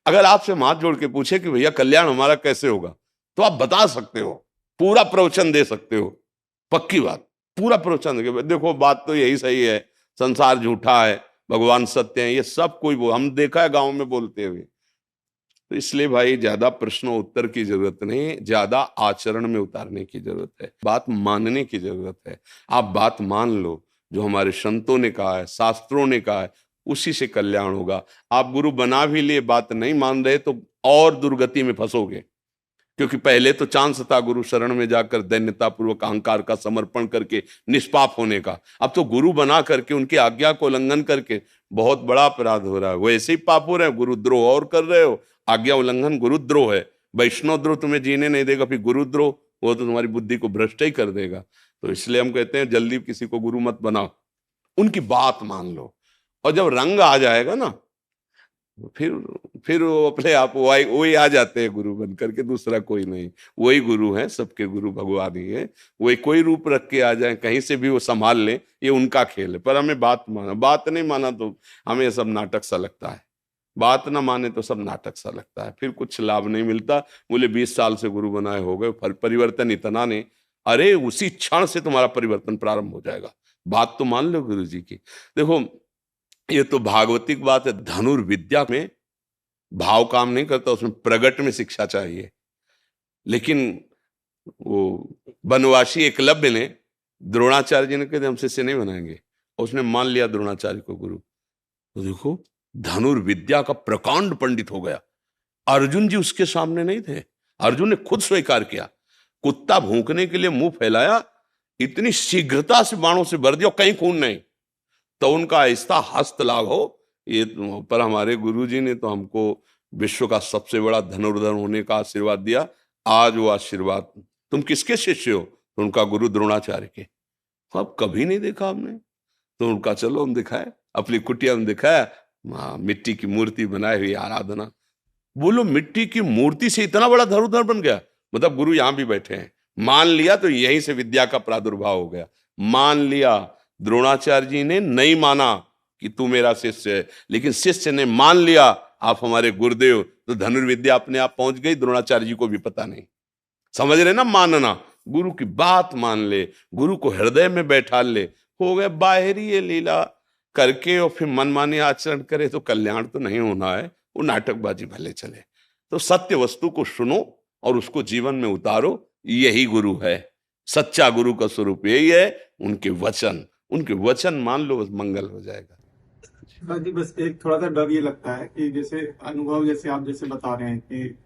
अगर आपसे हाथ जोड़ के पूछे कि भैया कल्याण हमारा कैसे होगा, तो आप बता सकते हो, पूरा प्रवचन दे सकते हो, पक्की बात, पूरा प्रवचन दे। देखो बात तो यही सही है, संसार झूठा है, भगवान सत्य है, ये सब कोई हम देखा है गांव में बोलते हुए। तो इसलिए भाई ज्यादा प्रश्न उत्तर की जरूरत नहीं, ज्यादा आचरण में उतारने की जरूरत है, बात मानने की जरूरत है। आप बात मान लो, जो हमारे संतों ने कहा है, शास्त्रों ने कहा है, उसी से कल्याण होगा। आप गुरु बना भी लिए, बात नहीं मान रहे तो और दुर्गति में फंसोगे। क्योंकि पहले तो चांस था गुरु शरण में जाकर दैन्यता पूर्वक अहंकार का समर्पण करके निष्पाप होने का। अब तो गुरु बना करके उनकी आज्ञा को उल्लंघन करके बहुत बड़ा अपराध हो रहा है। वो ऐसे ही पाप हो रहे हैं, गुरुद्रोह और कर रहे हो। आज्ञा उल्लंघन गुरुद्रोह है। वैष्णव द्रोह तुम्हें जीने नहीं देगा, फिर गुरुद्रोह वो तो तुम्हारी बुद्धि को भ्रष्ट ही कर देगा। तो इसलिए हम कहते हैं जल्दी किसी को गुरु मत बनाओ, उनकी बात मान लो। और जब रंग आ जाएगा ना, फिर वो अपने आप वही आ जाते हैं गुरु बन करके, दूसरा कोई नहीं। वही गुरु है, सबके गुरु भगवान ही है। वही कोई रूप रख के आ जाए, कहीं से भी वो संभाल लें, ये उनका खेल है। पर हमें बात माना, बात नहीं माना तो हमें सब नाटक सा लगता है। बात ना माने तो सब नाटक सा लगता है, फिर कुछ लाभ नहीं मिलता। बोले 20 साल से गुरु बनाए हो गए, परिवर्तन इतना नहीं। अरे उसी क्षण से तुम्हारा परिवर्तन प्रारंभ हो जाएगा। बात तो मान लो गुरु जी की। देखो ये तो भागवतिक बात है, धनुर्विद्या में भाव काम नहीं करता, उसमें प्रगट में शिक्षा चाहिए। लेकिन वो बनवासी एकलव्य ने द्रोणाचार्य जी ने कहा हम शिष्य नहीं बनाएंगे, और उसने मान लिया द्रोणाचार्य को गुरु। तो देखो धनुर्विद्या का प्रकांड पंडित हो गया। अर्जुन जी उसके सामने नहीं थे। अर्जुन ने खुद स्वीकार किया, कुत्ता भौंकने के लिए मुंह फैलाया, इतनी शीघ्रता से बाणों से भर दिया, कहीं खून नहीं। तो उनका ऐसा हस्त लाभ हो ये। पर हमारे गुरुजी ने तो हमको विश्व का सबसे बड़ा धनुर्धर होने का आशीर्वाद दिया। आज वो आशीर्वाद, तुम किसके शिष्य हो? तो उनका गुरु द्रोणाचार्य के। अब कभी नहीं देखा हमने, तो उनका चलो हम दिखाए, अपनी कुटिया में दिखाया, मिट्टी की मूर्ति बनाई हुई आराधना। बोलो मिट्टी की मूर्ति से इतना बड़ा धनुर्धर बन गया, मतलब गुरु यहां भी बैठे हैं। मान लिया तो यहीं से विद्या का प्रादुर्भाव हो गया। मान लिया, द्रोणाचार्य जी ने नहीं माना कि तू मेरा शिष्य है, लेकिन शिष्य ने मान लिया आप हमारे गुरुदेव, तो धनुर्विद्या अपने आप पहुंच गई। द्रोणाचार्य जी को भी पता नहीं। समझ रहे ना? मानना, गुरु की बात मान ले, गुरु को हृदय में बैठा ले, हो गए। बाहरी ये लीला करके और फिर मनमानी आचरण करे तो कल्याण तो नहीं होना है, वो नाटकबाजी भले चले। तो सत्य वस्तु को सुनो और उसको जीवन में उतारो, यही गुरु है। सच्चा गुरु का स्वरूप यही है, उनके वचन मान लो, बस मंगल हो जाएगा। जी बस एक थोड़ा सा डर ये लगता है कि जैसे अनुभव, जैसे आप जैसे बता रहे हैं कि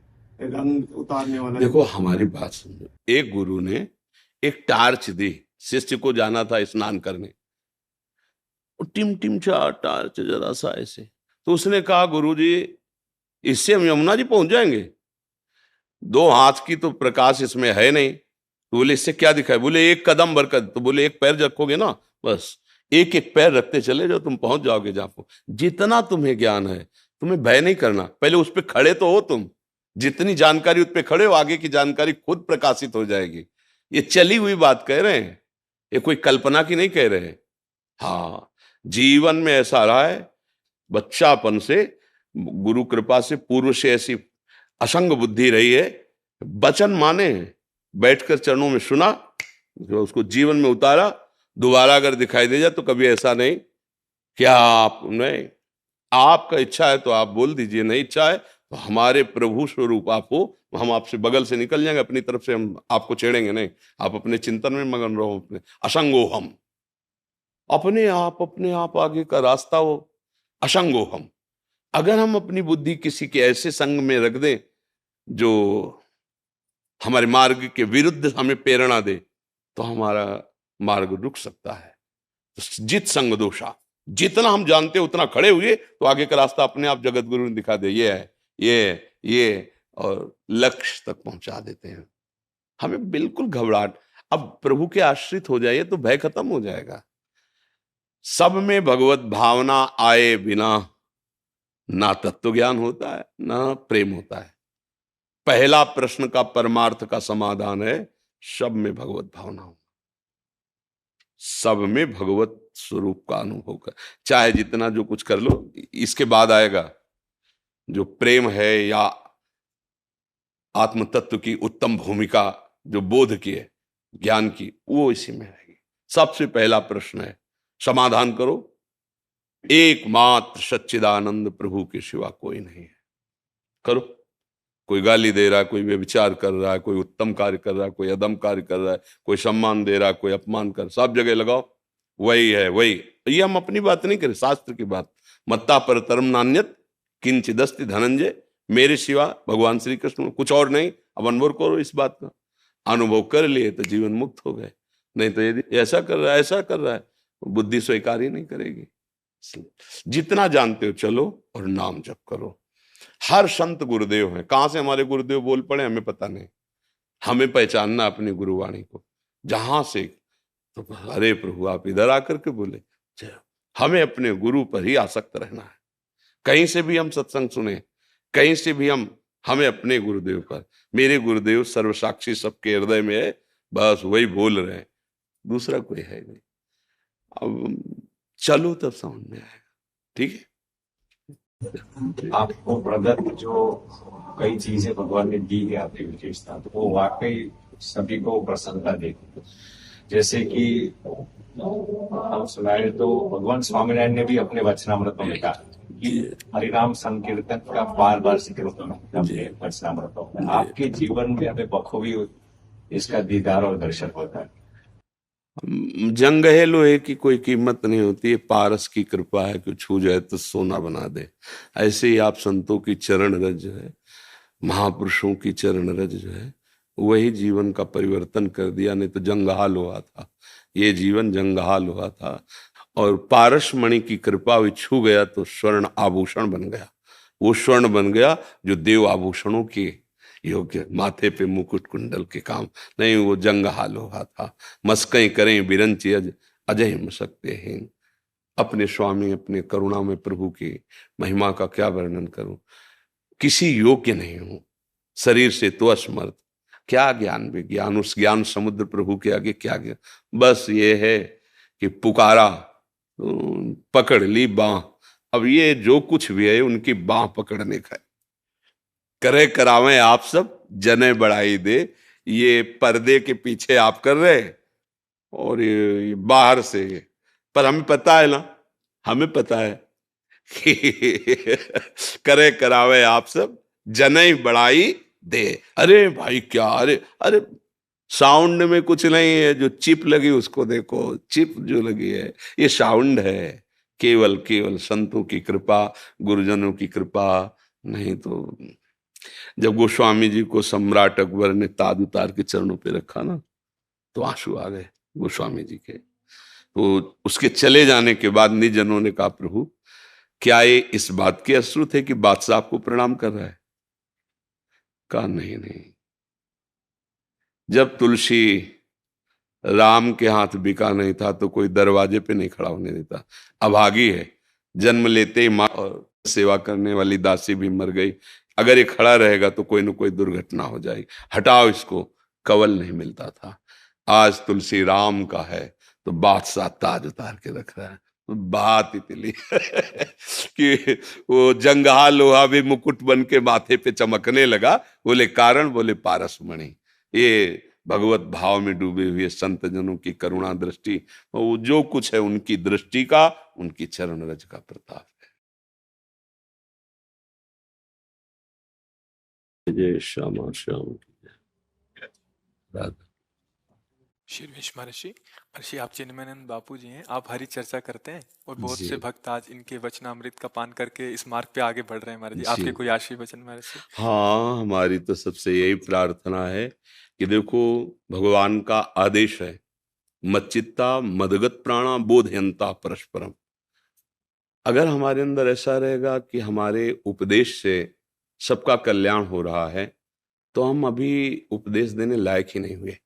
रंग उतारने वाला। देखो हमारी बात सुनो, एक गुरु ने एक टार्च दी, शिष्य को जाना था स्नान करने, टिम टिम चा टार्च जरा सा ऐसे, तो उसने कहा गुरुजी इससे हम यमुना जी पहुंच जाएंगे, 2 हाथ की तो प्रकाश इसमें है नहीं। तो बोले इससे क्या दिखाए? बोले 1 कदम बरकत। तो बोले 1 पैर रखोगे ना, बस 1 पैर रखते चले जाओ, तुम पहुंच जाओगे जहां। जितना तुम्हें ज्ञान है, तुम्हें भय नहीं करना, पहले उस पर खड़े तो हो तुम। जितनी जानकारी उस पर खड़े हो, आगे की जानकारी खुद प्रकाशित हो जाएगी। ये चली हुई बात कह रहे हैं, ये कोई कल्पना की नहीं कह रहे हैं। हाँ, जीवन में ऐसा रहा है, बच्चापन से गुरु कृपा से पूर्व से ऐसी असंग बुद्धि रही है, वचन माने, बैठकर चरणों में सुना, जो उसको जीवन में उतारा। दोबारा अगर दिखाई दे जाए तो कभी ऐसा नहीं क्या आप नहीं, आपका इच्छा है तो आप बोल दीजिए, नहीं इच्छा है तो हमारे प्रभु स्वरूप आप हो, हम आपसे बगल से निकल जाएंगे, अपनी तरफ से हम आपको छेड़ेंगे नहीं। आप अपने चिंतन में मगन रहो, अपने असंगो हम, अपने आप आगे का रास्ता हो, असंगो हम। अगर हम अपनी बुद्धि किसी के ऐसे संग में रख दें जो हमारे मार्ग के विरुद्ध हमें प्रेरणा दे, तो हमारा मार्ग रुक सकता है। तो जित संग दोषा, जितना हम जानते उतना खड़े हुए तो आगे का रास्ता अपने आप जगत गुरु ने दिखा दे, ये है, ये, और लक्ष्य तक पहुंचा देते हैं। हमें बिल्कुल घबराहट, अब प्रभु के आश्रित हो जाइए तो भय खत्म हो जाएगा। सब में भगवत भावना आए बिना ना तत्व ज्ञान होता है, ना प्रेम होता है। पहला प्रश्न का परमार्थ का समाधान है सब में भगवत भावना हो, सब में भगवत स्वरूप का अनुभव कर, चाहे जितना जो कुछ कर लो। इसके बाद आएगा जो प्रेम है या आत्म तत्व की उत्तम भूमिका जो बोध की है, ज्ञान की, वो इसी में रहेगी। सबसे पहला प्रश्न है, समाधान करो, एकमात्र सच्चिदानंद प्रभु के सिवा कोई नहीं है। करो। कोई गाली दे रहा है, कोई व्यभिचार कर रहा है, कोई उत्तम कार्य कर रहा है, कोई अदम कार्य कर रहा है, कोई सम्मान दे रहा है, कोई अपमान कर, सब जगह लगाओ, वही है वही। ये हम अपनी बात नहीं करें, शास्त्र की बात। मत्ता पर तरम नान्यत किंचिदस्ति धनंजय, मेरे सिवा भगवान श्री कृष्ण कुछ और नहीं। अब अनुभव करो इस बात का, अनुभव कर लिए तो जीवन मुक्त हो गए, नहीं तो यदि ऐसा कर रहा है ऐसा कर रहा है, बुद्धि स्वीकार ही नहीं करेगी। जितना जानते हो चलो और नाम जप करो। हर संत गुरुदेव हैं, कहां से हमारे गुरुदेव बोल पड़े हमें पता नहीं, हमें पहचानना अपनी गुरुवाणी को, जहां से तो अरे प्रभु आप इधर आकर के बोले। हमें अपने गुरु पर ही आसक्त रहना है। कहीं से भी हम सत्संग सुने, कहीं से भी हमें अपने गुरुदेव पर, मेरे गुरुदेव सर्वसाक्षी सबके हृदय में है, बस वही बोल रहे हैं, दूसरा कोई है नहीं। अब चलो तब समझ में आएगा। ठीक है। आपको ब्रदर जो कई चीजें भगवान ने दी है आपकी विशेषता, तो वो वाकई सभी को प्रसन्नता देती। जैसे कि हम सुनाए तो भगवान स्वामीनारायण ने भी अपने वचनामृतों में कहा कि हरिनाम संकीर्तन का बार बार जिक्र होना अपने वचनामृतों में। आपके जीवन में हमें बखूबी इसका दीदार और दर्शन होता है। जंग है लोहे की कोई कीमत नहीं होती है, पारस की कृपा है कि छू जाए तो सोना बना दे। ऐसे ही आप संतों की चरण रज जो है, महापुरुषों की चरण रज जो है, वही जीवन का परिवर्तन कर दिया। नहीं तो जंगहाल हुआ था, ये जीवन जंगहाल हुआ था। और पारस मणि की कृपा हुई, छू गया तो स्वर्ण आभूषण बन गया। वो स्वर्ण बन गया जो देव आभूषणों के योग्य, माथे पे मुकुट कुंडल के काम नहीं, वो जंगहाल हुआ था। मस्कई करें बिरंची अजय मसकते हैं। अपने स्वामी, अपने करुणा में प्रभु की महिमा का क्या वर्णन करूं। किसी योग्य नहीं हूं, शरीर से तो असमर्थ, क्या ज्ञान विज्ञान, उस ज्ञान समुद्र प्रभु के आगे क्या ज्ञान। बस ये है कि पुकारा, पकड़ ली बाह। अब ये जो कुछ भी है उनकी बाह पकड़ने का है। करे करावें आप सब, जने बढ़ाई दे। ये पर्दे के पीछे आप कर रहे, और ये बाहर से पर हमें पता है ना, हमें पता है कि करे करावे आप सब, जने बढ़ाई दे। अरे भाई क्या, अरे अरे साउंड में कुछ नहीं है, जो चिप लगी उसको देखो, चिप जो लगी है ये साउंड है। केवल केवल संतों की कृपा, गुरुजनों की कृपा। नहीं तो जब गोस्वामी जी को सम्राट अकबर ने ताज उतार के चरणों पे रखा ना, तो आंसू आ गए गोस्वामी जी के। तो उसके चले जाने के बाद निज जनों ने कहा, प्रभु क्या ये इस बात के अश्रु थे कि बादशाह आपको प्रणाम कर रहा है? कहा नहीं नहीं, जब तुलसी राम के हाथ बिका नहीं था तो कोई दरवाजे पे नहीं खड़ा होने देता। अभागी है, जन्म लेते ही माँ और सेवा करने वाली दासी भी मर गई। अगर ये खड़ा रहेगा तो कोई न कोई दुर्घटना हो जाएगी, हटाओ इसको। कवल नहीं मिलता था। आज तुलसी राम का है तो बादशाह ताज उतार के रख रहा है। तो बात इतनी कि वो जंगहा लोहा भी मुकुट बन के माथे पे चमकने लगा। बोले कारण, बोले पारस मणि। ये भगवत भाव में डूबे हुए संत जनों की करुणा दृष्टि, वो जो कुछ है उनकी दृष्टि का, उनकी चरण रज का प्रताप है। जय श्यामा श्याम की जय। राधा। श्री भीष्म महर्षि, महर्षि आप चिन्मयानंद बापू जी हैं, आप हरी चर्चा करते हैं और बहुत जी से भक्त आज इनके वचनामृत का पान करके इस मार्ग पे आगे बढ़ रहे हैं। महर्षि जी। आपके कोई आशीर्वचन वचन महर्षि? हाँ, हमारी तो सबसे यही प्रार्थना है कि देखो, भगवान का आदेश है, मच्चित्ता मदगत प्राणा बोधयंता परस्परम। अगर हमारे अंदर ऐसा रहेगा कि हमारे उपदेश से सबका कल्याण हो रहा है, तो हम अभी उपदेश देने लायक ही नहीं हुए।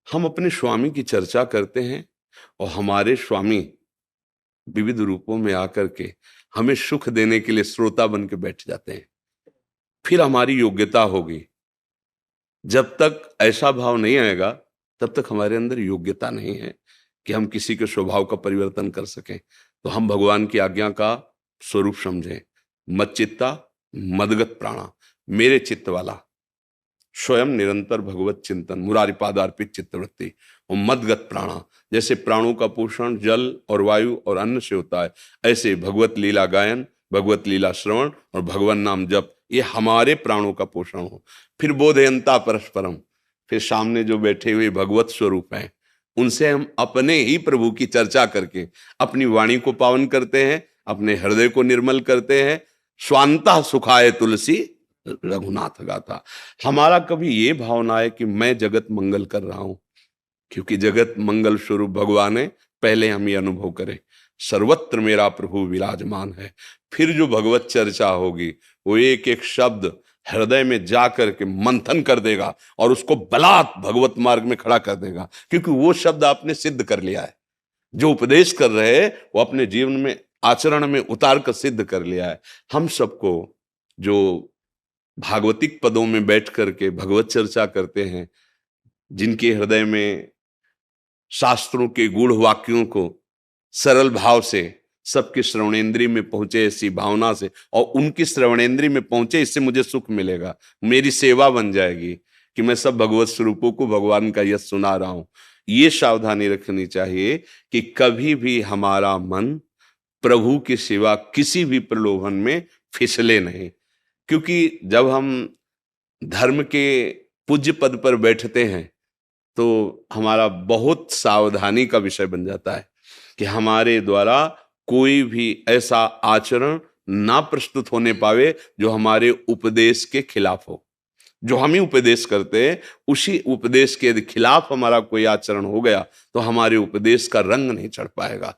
हम अपने स्वामी की चर्चा करते हैं और हमारे स्वामी विविध रूपों में आकर के हमें सुख देने के लिए श्रोता बन के बैठ जाते हैं। फिर हमारी योग्यता होगी। जब तक ऐसा भाव नहीं आएगा, तब तक हमारे अंदर योग्यता नहीं है कि हम किसी के स्वभाव का परिवर्तन कर सकें। तो हम भगवान की आज्ञा का स्वरूप समझें। मच्चित्ता मदगत प्राणा, मेरे चित्त वाला, स्वयं निरंतर भगवत चिंतन, मुरारी पादार्पित चित्तवृत्ति। और मदगत प्राणा, जैसे प्राणों का पोषण जल और वायु और अन्न से होता है, ऐसे भगवत लीला गायन, भगवत लीला श्रवण और भगवान नाम जप, ये हमारे प्राणों का पोषण हो। फिर बोधयंता परस्परम, फिर सामने जो बैठे हुए भगवत स्वरूप हैं, उनसे हम अपने ही प्रभु की चर्चा करके अपनी वाणी को पावन करते हैं, अपने हृदय को निर्मल करते हैं। स्वांता सुखाय तुलसी रघुनाथ गाथा। हमारा कभी ये भावना है कि मैं जगत मंगल कर रहा हूं, क्योंकि जगत मंगल स्वरूप भगवान है। पहले हम ये अनुभव करें, सर्वत्र मेरा प्रभु विराजमान है। फिर जो भगवत चर्चा होगी, वो एक एक शब्द हृदय में जा करके मंथन कर देगा और उसको बलात् भगवत मार्ग में खड़ा कर देगा, क्योंकि वो शब्द आपने सिद्ध कर लिया है। जो उपदेश कर रहे हैं वो अपने जीवन में आचरण में उतार कर सिद्ध कर लिया है। हम सबको जो भागवतिक पदों में बैठ करके भगवत चर्चा करते हैं, जिनके हृदय में शास्त्रों के गूढ़ वाक्यों को सरल भाव से सबके श्रवणेंद्रिय में पहुंचे, ऐसी भावना से, और उनकी श्रवणेंद्रिय में पहुंचे, इससे मुझे सुख मिलेगा, मेरी सेवा बन जाएगी कि मैं सब भगवत स्वरूपों को भगवान का यश सुना रहा हूं। ये सावधानी रखनी चाहिए कि कभी भी हमारा मन प्रभु की सेवा किसी भी प्रलोभन में फिसले नहीं। क्योंकि जब हम धर्म के पूज्य पद पर बैठते हैं तो हमारा बहुत सावधानी का विषय बन जाता है कि हमारे द्वारा कोई भी ऐसा आचरण ना प्रस्तुत होने पावे जो हमारे उपदेश के खिलाफ हो। जो हम ही उपदेश करते हैं, उसी उपदेश के यदि खिलाफ हमारा कोई आचरण हो गया तो हमारे उपदेश का रंग नहीं चढ़ पाएगा।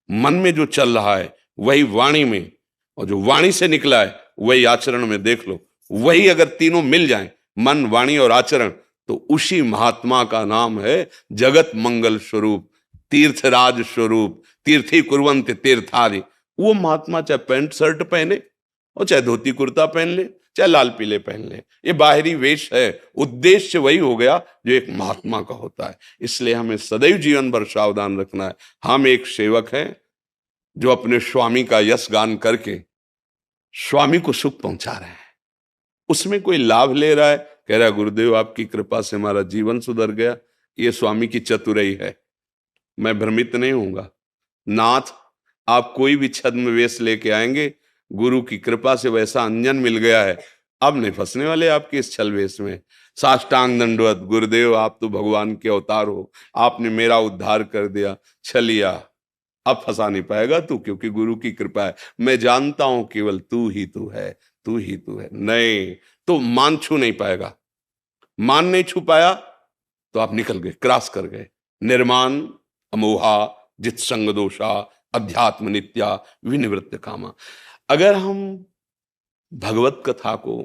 मन में जो चल रहा है वही वाणी में, और जो वाणी से निकला है वही आचरण में देख लो। वही अगर तीनों मिल जाएं, मन, वाणी और आचरण, तो उसी महात्मा का नाम है जगत मंगल स्वरूप, तीर्थराज स्वरूप, तीर्थी कुर्वन्त तीर्थादि। वो महात्मा चाहे पैंट शर्ट पहने और चाहे धोती कुर्ता पहन ले, चाहे लाल पीले पहन ले, ये बाहरी वेश है, उद्देश्य वही हो गया जो एक महात्मा का होता है। इसलिए हमें सदैव जीवन भर सावधान रखना है। हम एक सेवक हैं जो अपने स्वामी का यश गान करके स्वामी को सुख पहुंचा रहे हैं। उसमें कोई लाभ ले रहा है, कह रहा है गुरुदेव आपकी कृपा से हमारा जीवन सुधर गया, ये स्वामी की चतुराई है। मैं भ्रमित नहीं होऊंगा। नाथ, आप कोई भी छद्म वेश लेके आएंगे, गुरु की कृपा से वैसा अंजन मिल गया है, अब नहीं फंसने वाले आपके इस छल वेश में। साष्टांग दंडवत, गुरुदेव आप तो भगवान के अवतार हो, आपने मेरा उद्धार कर दिया, छलिया अब फंसा नहीं पाएगा तू, क्योंकि गुरु की कृपा है। मैं जानता हूं केवल तू ही तू है, तू ही तू है। नहीं तो मान छू नहीं पाएगा। मान नहीं छू पाया तो आप निकल गए, क्रॉस कर गए। निर्माण अमोहा जित संग दोषा अध्यात्म नित्या विनिवृत्त कामा। अगर हम भगवत कथा को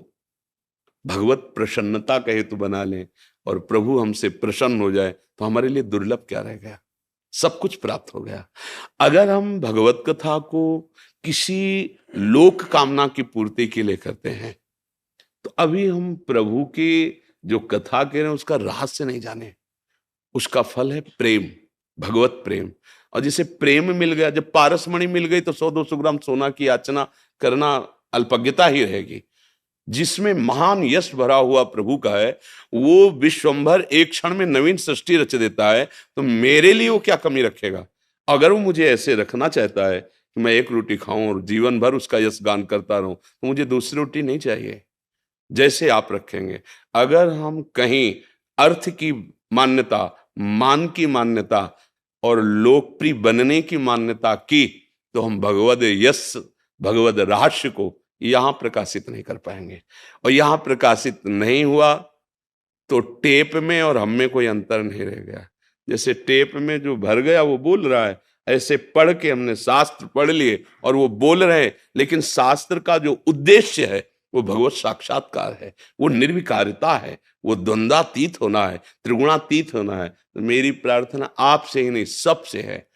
भगवत प्रसन्नता का हेतु बना लें और प्रभु हमसे प्रसन्न हो जाए तो हमारे लिए दुर्लभ क्या रह गया? सब कुछ प्राप्त हो गया। अगर हम भगवत कथा को किसी लोक कामना की पूर्ति के लिए करते हैं तो अभी हम प्रभु की जो कथा कह रहे हैं उसका रहस्य नहीं जाने। उसका फल है प्रेम, भगवत प्रेम। और जिसे प्रेम मिल गया, जब पारसमणि मिल गई तो 100-200 ग्राम सोना की याचना करना अल्पज्ञता ही रहेगी। जिसमें महान यश भरा हुआ प्रभु का है, वो विश्वंभर एक क्षण में नवीन सृष्टि रच देता है, तो मेरे लिए वो क्या कमी रखेगा? अगर वो मुझे ऐसे रखना चाहता है कि मैं एक रोटी खाऊं और जीवन भर उसका यश गान करता रहूं, तो मुझे दूसरी रोटी नहीं चाहिए। जैसे आप रखेंगे। अगर हम कहीं अर्थ की मान्यता, मान की मान्यता और लोकप्रिय बनने की मान्यता की, तो हम भगवद यश, भगवद रहस्य को यहां प्रकाशित नहीं कर पाएंगे। और यहां प्रकाशित नहीं हुआ तो टेप में और हम में कोई अंतर नहीं रह गया। जैसे टेप में जो भर गया वो बोल रहा है, ऐसे पढ़ के हमने शास्त्र पढ़ लिए और वो बोल रहे हैं, लेकिन शास्त्र का जो उद्देश्य है वो भगवत साक्षात्कार है, वो निर्विकारिता है, वो द्वंद्वातीत होना है, त्रिगुणातीत होना है। तो मेरी प्रार्थना आपसे ही नहीं सबसे है।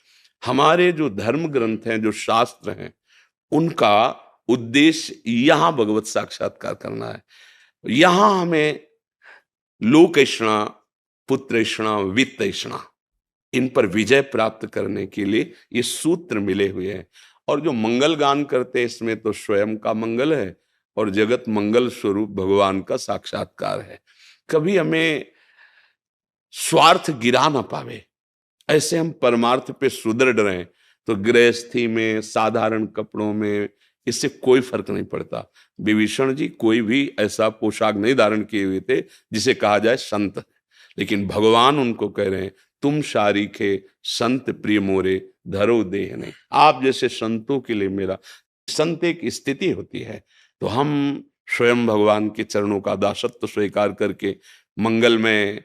हमारे जो धर्म ग्रंथ हैं, जो शास्त्र हैं, उनका उद्देश्य यहां भगवत साक्षात्कार करना है। यहां हमें लोकेषणा, पुत्रेषणा, वित्तेषणा, इन पर विजय प्राप्त करने के लिए ये सूत्र मिले हुए हैं। और जो मंगल गान करते हैं इसमें तो स्वयं का मंगल है और जगत मंगल स्वरूप भगवान का साक्षात्कार है। कभी हमें स्वार्थ गिरा ना पावे, ऐसे हम परमार्थ पे सुदृढ़ रहें। तो गृहस्थी में, साधारण कपड़ों में, इससे कोई फर्क नहीं पड़ता। विभीषण जी कोई भी ऐसा पोशाक नहीं धारण किए हुए थे जिसे कहा जाए संत, लेकिन भगवान उनको कह रहे हैं तुम शारीखे संत प्रिय मोरे धरो देह ने। आप जैसे संतों के लिए मेरा, संत एक स्थिति होती है। तो हम स्वयं भगवान के चरणों का दासत्व स्वीकार करके मंगल में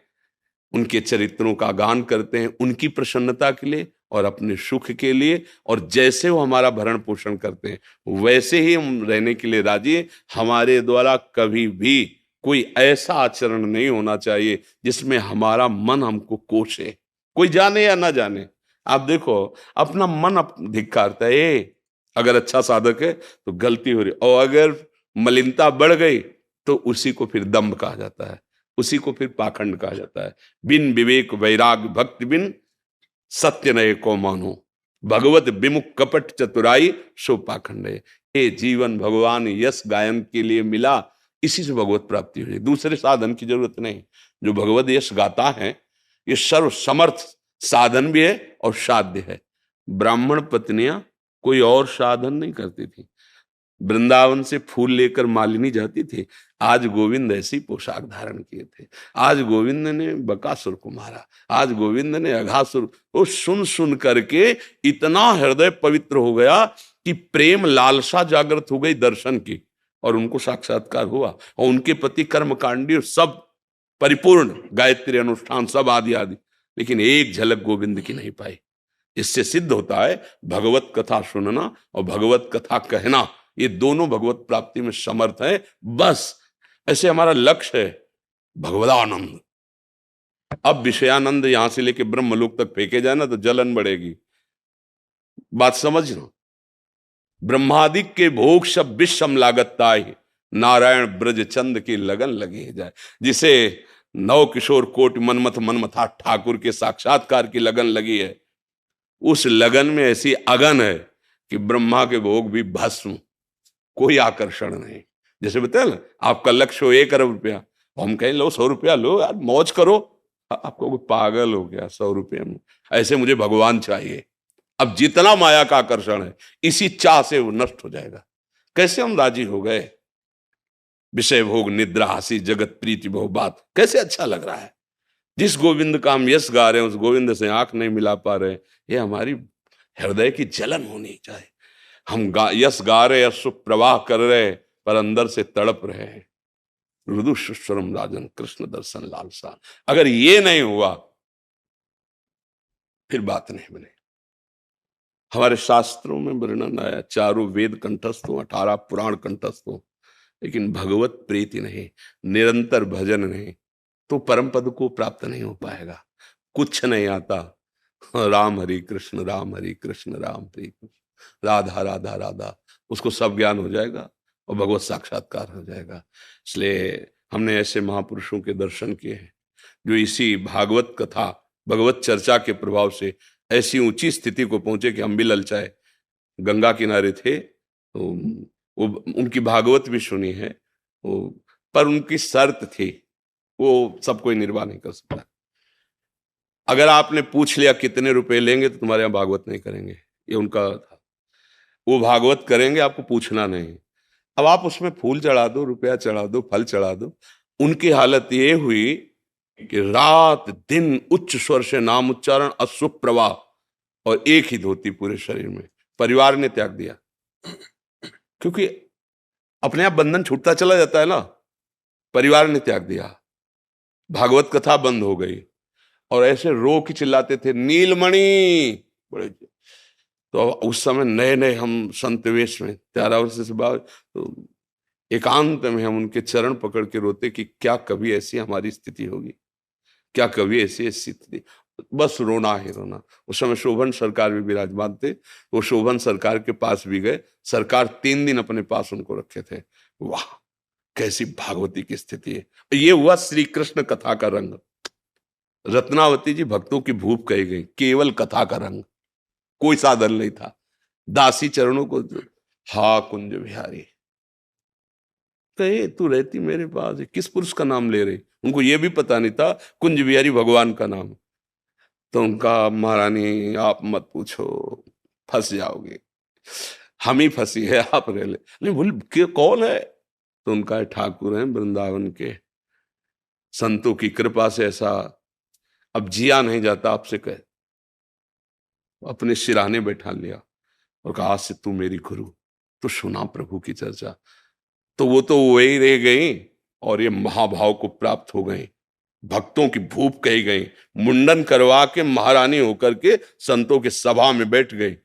उनके चरित्रों का गान करते हैं, उनकी प्रसन्नता के लिए और अपने सुख के लिए। और जैसे वो हमारा भरण पोषण करते हैं वैसे ही हम रहने के लिए राजी हैं। हमारे द्वारा कभी भी कोई ऐसा आचरण नहीं होना चाहिए जिसमें हमारा मन हमको कोसे, कोई जाने या ना जाने। आप देखो अपना मन धिक्कारता है। अगर अच्छा साधक है तो गलती हो रही, और अगर मलिनता बढ़ गई तो उसी को फिर दंभ कहा जाता है, उसी को फिर पाखंड कहा जाता है। बिन विवेक वैराग भक्ति बिन सत्य नये को मानो, भगवत विमुख कपट चतुराई सो पाखंड है। ये जीवन भगवान यश गायन के लिए मिला, इसी से भगवत प्राप्ति हो जाए, दूसरे साधन की जरूरत नहीं। जो भगवत यश गाता है ये सर्व समर्थ साधन भी है और साध्य है। ब्राह्मण पत्नियां कोई और साधन नहीं करती थी, वृंदावन से फूल लेकर मालिनी जाती थी, आज गोविंद ऐसी पोशाक धारण किए थे। आज गोविंद ने बकासुर को मारा, आज गोविंद ने अघासुर को सुन सुन करके इतना हृदय पवित्र हो गया कि प्रेम लालसा जागृत हो गई दर्शन की, और उनको साक्षात्कार हुआ। और उनके पति कर्मकांडी सब परिपूर्ण, गायत्री अनुष्ठान सब आदि आदि, लेकिन एक झलक गोविंद की नहीं पाई। इससे सिद्ध होता है भगवत कथा सुनना और भगवत कथा कहना, ये दोनों भगवत प्राप्ति में समर्थ है। बस ऐसे हमारा लक्ष्य है भगवदानंद। अब विषयानंद यहां से लेके ब्रह्मलोक तक फेंके जाए ना तो जलन बढ़ेगी। बात समझना, ब्रह्मादिक के भोग सब विषम लागता है, नारायण ब्रज चंद की लगन लगी जाए। जिसे नव किशोर कोट मनमथ मनमथा ठाकुर के साक्षात्कार की लगन लगी है, उस लगन में ऐसी अगन है कि ब्रह्मा के भोग भी भस्म, कोई आकर्षण नहीं। जैसे बताया ना, आपका लक्ष्य हो 1 अरब रुपया, हम कहें लो 100 रुपया लो यार, मौज करो। आपको कोई पागल हो गया 100 रुपये में? ऐसे मुझे भगवान चाहिए। अब जितना माया का आकर्षण है, इसी चाह से वो नष्ट हो जाएगा। कैसे हम राजी हो गए? विषय भोग निद्रा हंसी जगत प्रीति बहु बात, कैसे अच्छा लग रहा है। जिस गोविंद का हम यश गा रहे हैं, उस गोविंद से आंख नहीं मिला पा रहे, ये हमारी हृदय की जलन होनी चाहिए। हम यश गा रहे, यश प्रवाह कर रहे, पर अंदर से तड़प रहे हैं। रुदु सुस्वरम राजन कृष्ण दर्शन लालसा, अगर ये नहीं हुआ फिर बात नहीं बने। हमारे शास्त्रों में वर्णन आया, 4 वेद कंठस्थ हो, 18 पुराण कंठस्थ हो, लेकिन भगवत प्रीति नहीं, निरंतर भजन नहीं, तो परम पद को प्राप्त नहीं हो पाएगा। कुछ नहीं आता, राम हरि कृष्ण राम हरि कृष्ण राम हरि कृष्ण राधा राधा राधा, उसको सब ज्ञान हो जाएगा और भगवत साक्षात्कार हो जाएगा। इसलिए हमने ऐसे महापुरुषों के दर्शन किए हैं जो इसी भागवत कथा भगवत चर्चा के प्रभाव से ऐसी ऊंची स्थिति को पहुंचे कि हम भी ललचाए। गंगा किनारे थे तो वो उनकी भागवत भी सुनी है, पर उनकी शर्त थी, वो सब कोई निर्वाह नहीं कर सकता। अगर आपने पूछ लिया कितने रुपए लेंगे तो तुम्हारे यहाँ भागवत नहीं करेंगे, ये उनका था। वो भागवत करेंगे, आपको पूछना नहीं। अब आप उसमें फूल चढ़ा दो, रुपया चढ़ा दो, फल चढ़ा दो। उनकी हालत ये हुई कि रात दिन उच्च स्वर से नाम उच्चारण, अशुभ प्रवाह, और एक ही धोती पूरे शरीर में। परिवार ने त्याग दिया, क्योंकि अपने आप बंधन छूटता चला जाता है ना। परिवार ने त्याग दिया, भागवत कथा बंद हो गई, और ऐसे रो के चिल्लाते थे नीलमणि बड़े। तो उस समय नए नए हम संत वेश में 13 वर्ष से बाद, तो एकांत में हम उनके चरण पकड़ के रोते कि क्या कभी ऐसी हमारी स्थिति होगी, क्या कभी ऐसी स्थिति। बस रोना ही रोना। उस समय शोभन सरकार भी विराजमान थे, वो शोभन सरकार के पास भी गए। सरकार 3 दिन अपने पास उनको रखे थे। वाह, कैसी भागवती की स्थिति है। ये हुआ श्री कृष्ण कथा का रंग। रत्नावती जी भक्तों की भूप कही गई, केवल कथा का रंग, कोई साधन नहीं था। दासी चरणों को हा कुंज बिहारी कहे, तू रहती मेरे पास, किस पुरुष का नाम ले रही। उनको ये भी पता नहीं था कुंज बिहारी भगवान का नाम। तो उनका, महारानी आप मत पूछो, फंस जाओगे, हम ही फंसी है, आप रह ले। नहीं बोल कौन है? तो उनका ठाकुर है वृंदावन के, संतों की कृपा से ऐसा अब जिया नहीं जाता आपसे कहे। अपने सिराने बैठा लिया और कहा, आज से तू मेरी गुरु, तो सुना प्रभु की चर्चा। तो वो तो वही रह गई और ये महाभाव को प्राप्त हो गई, भक्तों की भूप कही गई। मुंडन करवा के महारानी होकर के संतों के सभा में बैठ गई।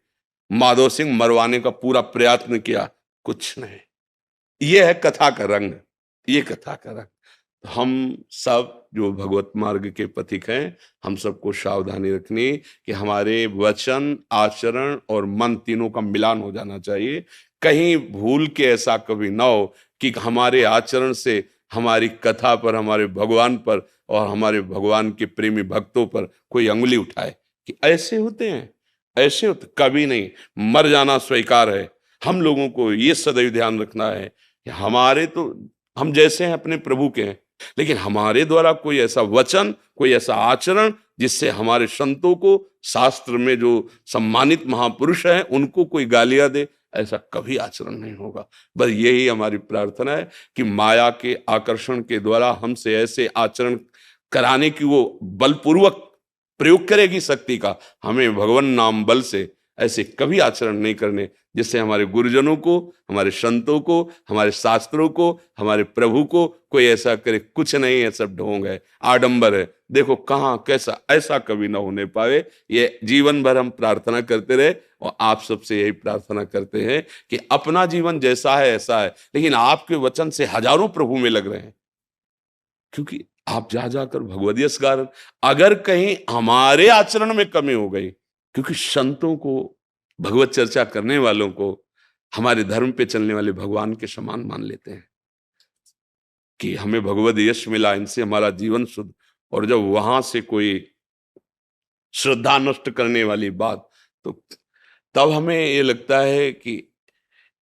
माधव सिंह मरवाने का पूरा प्रयत्न किया, कुछ नहीं। ये है कथा का रंग, ये कथा का रंग। हम सब जो भगवत मार्ग के पथिक हैं, हम सबको सावधानी रखनी कि हमारे वचन, आचरण और मन तीनों का मिलान हो जाना चाहिए। कहीं भूल के ऐसा कभी ना हो कि हमारे आचरण से हमारी कथा पर, हमारे भगवान पर और हमारे भगवान के प्रेमी भक्तों पर कोई अंगुली उठाए कि ऐसे होते हैं, ऐसे होते। कभी नहीं, मर जाना स्वीकार है। हम लोगों को ये सदैव ध्यान रखना है कि हमारे तो हम जैसे हैं अपने प्रभु के हैं, लेकिन हमारे द्वारा कोई ऐसा वचन, कोई ऐसा आचरण जिससे हमारे संतों को, शास्त्र में जो सम्मानित महापुरुष हैं, उनको कोई गालियां दे, ऐसा कभी आचरण नहीं होगा। बस यही हमारी प्रार्थना है कि माया के आकर्षण के द्वारा हमसे ऐसे आचरण कराने की वो बलपूर्वक प्रयोग करेगी शक्ति का, हमें भगवान नाम बल से ऐसे कभी आचरण नहीं करने, जिससे हमारे गुरुजनों को, हमारे संतों को, हमारे शास्त्रों को, हमारे प्रभु को कोई ऐसा करे। कुछ नहीं है, सब ढोंग है, आडंबर है। देखो कहाँ कैसा, ऐसा कभी ना होने पाए। ये जीवन भर हम प्रार्थना करते रहे और आप सबसे यही प्रार्थना करते हैं कि अपना जीवन जैसा है ऐसा है, लेकिन आपके वचन से हजारों प्रभु में लग रहे हैं, क्योंकि आप जा जाकर भगवद यश गा रहे। अगर कहीं हमारे आचरण में कमी हो गई, क्योंकि संतों को, भगवत चर्चा करने वालों को हमारे धर्म पे चलने वाले भगवान के समान मान लेते हैं कि हमें भगवद यश मिला, इनसे हमारा जीवन शुद्ध। और जब वहां से कोई श्रद्धा नष्ट करने वाली बात, तो तब हमें ये लगता है कि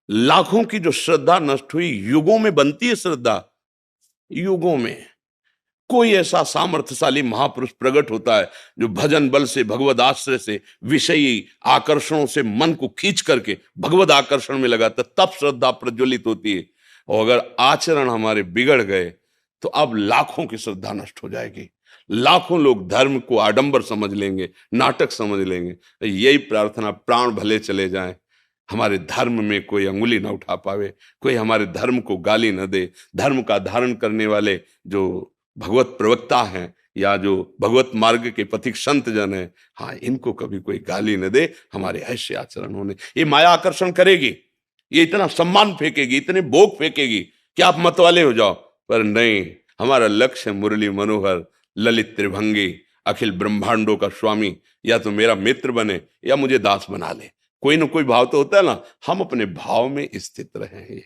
लाखों की जो श्रद्धा नष्ट हुई, युगों में बनती है श्रद्धा, युगों में कोई ऐसा सामर्थ्यशाली महापुरुष प्रकट होता है जो भजन बल से, भगवद आश्रय से, विषयी आकर्षणों से मन को खींच करके भगवद आकर्षण में लगाता, तब श्रद्धा प्रज्वलित होती है। और अगर आचरण हमारे बिगड़ गए तो अब लाखों की श्रद्धा नष्ट हो जाएगी। लाखों लोग धर्म को आडंबर समझ लेंगे, नाटक समझ लेंगे। यही प्रार्थना, प्राण भले चले जाएं, हमारे धर्म में कोई अंगुली ना उठा पावे, कोई हमारे धर्म को गाली न दे। धर्म का धारण करने वाले जो भगवत प्रवक्ता हैं या जो भगवत मार्ग के पथिक संत जन हैं, हाँ, इनको कभी कोई गाली न दे। हमारे ऐसे आचरण होने, ये माया आकर्षण करेगी, ये इतना सम्मान फेंकेगी, इतने भोग फेंकेगी कि आप मतवाले हो जाओ, पर नहीं, हमारा लक्ष्य मुरली मनोहर, ललित त्रिभंगी, अखिल ब्रह्मांडों का स्वामी, या तो मेरा मित्र बने या मुझे दास बना ले। कोई ना कोई भाव तो होता है ना, हम अपने भाव में स्थित रहे।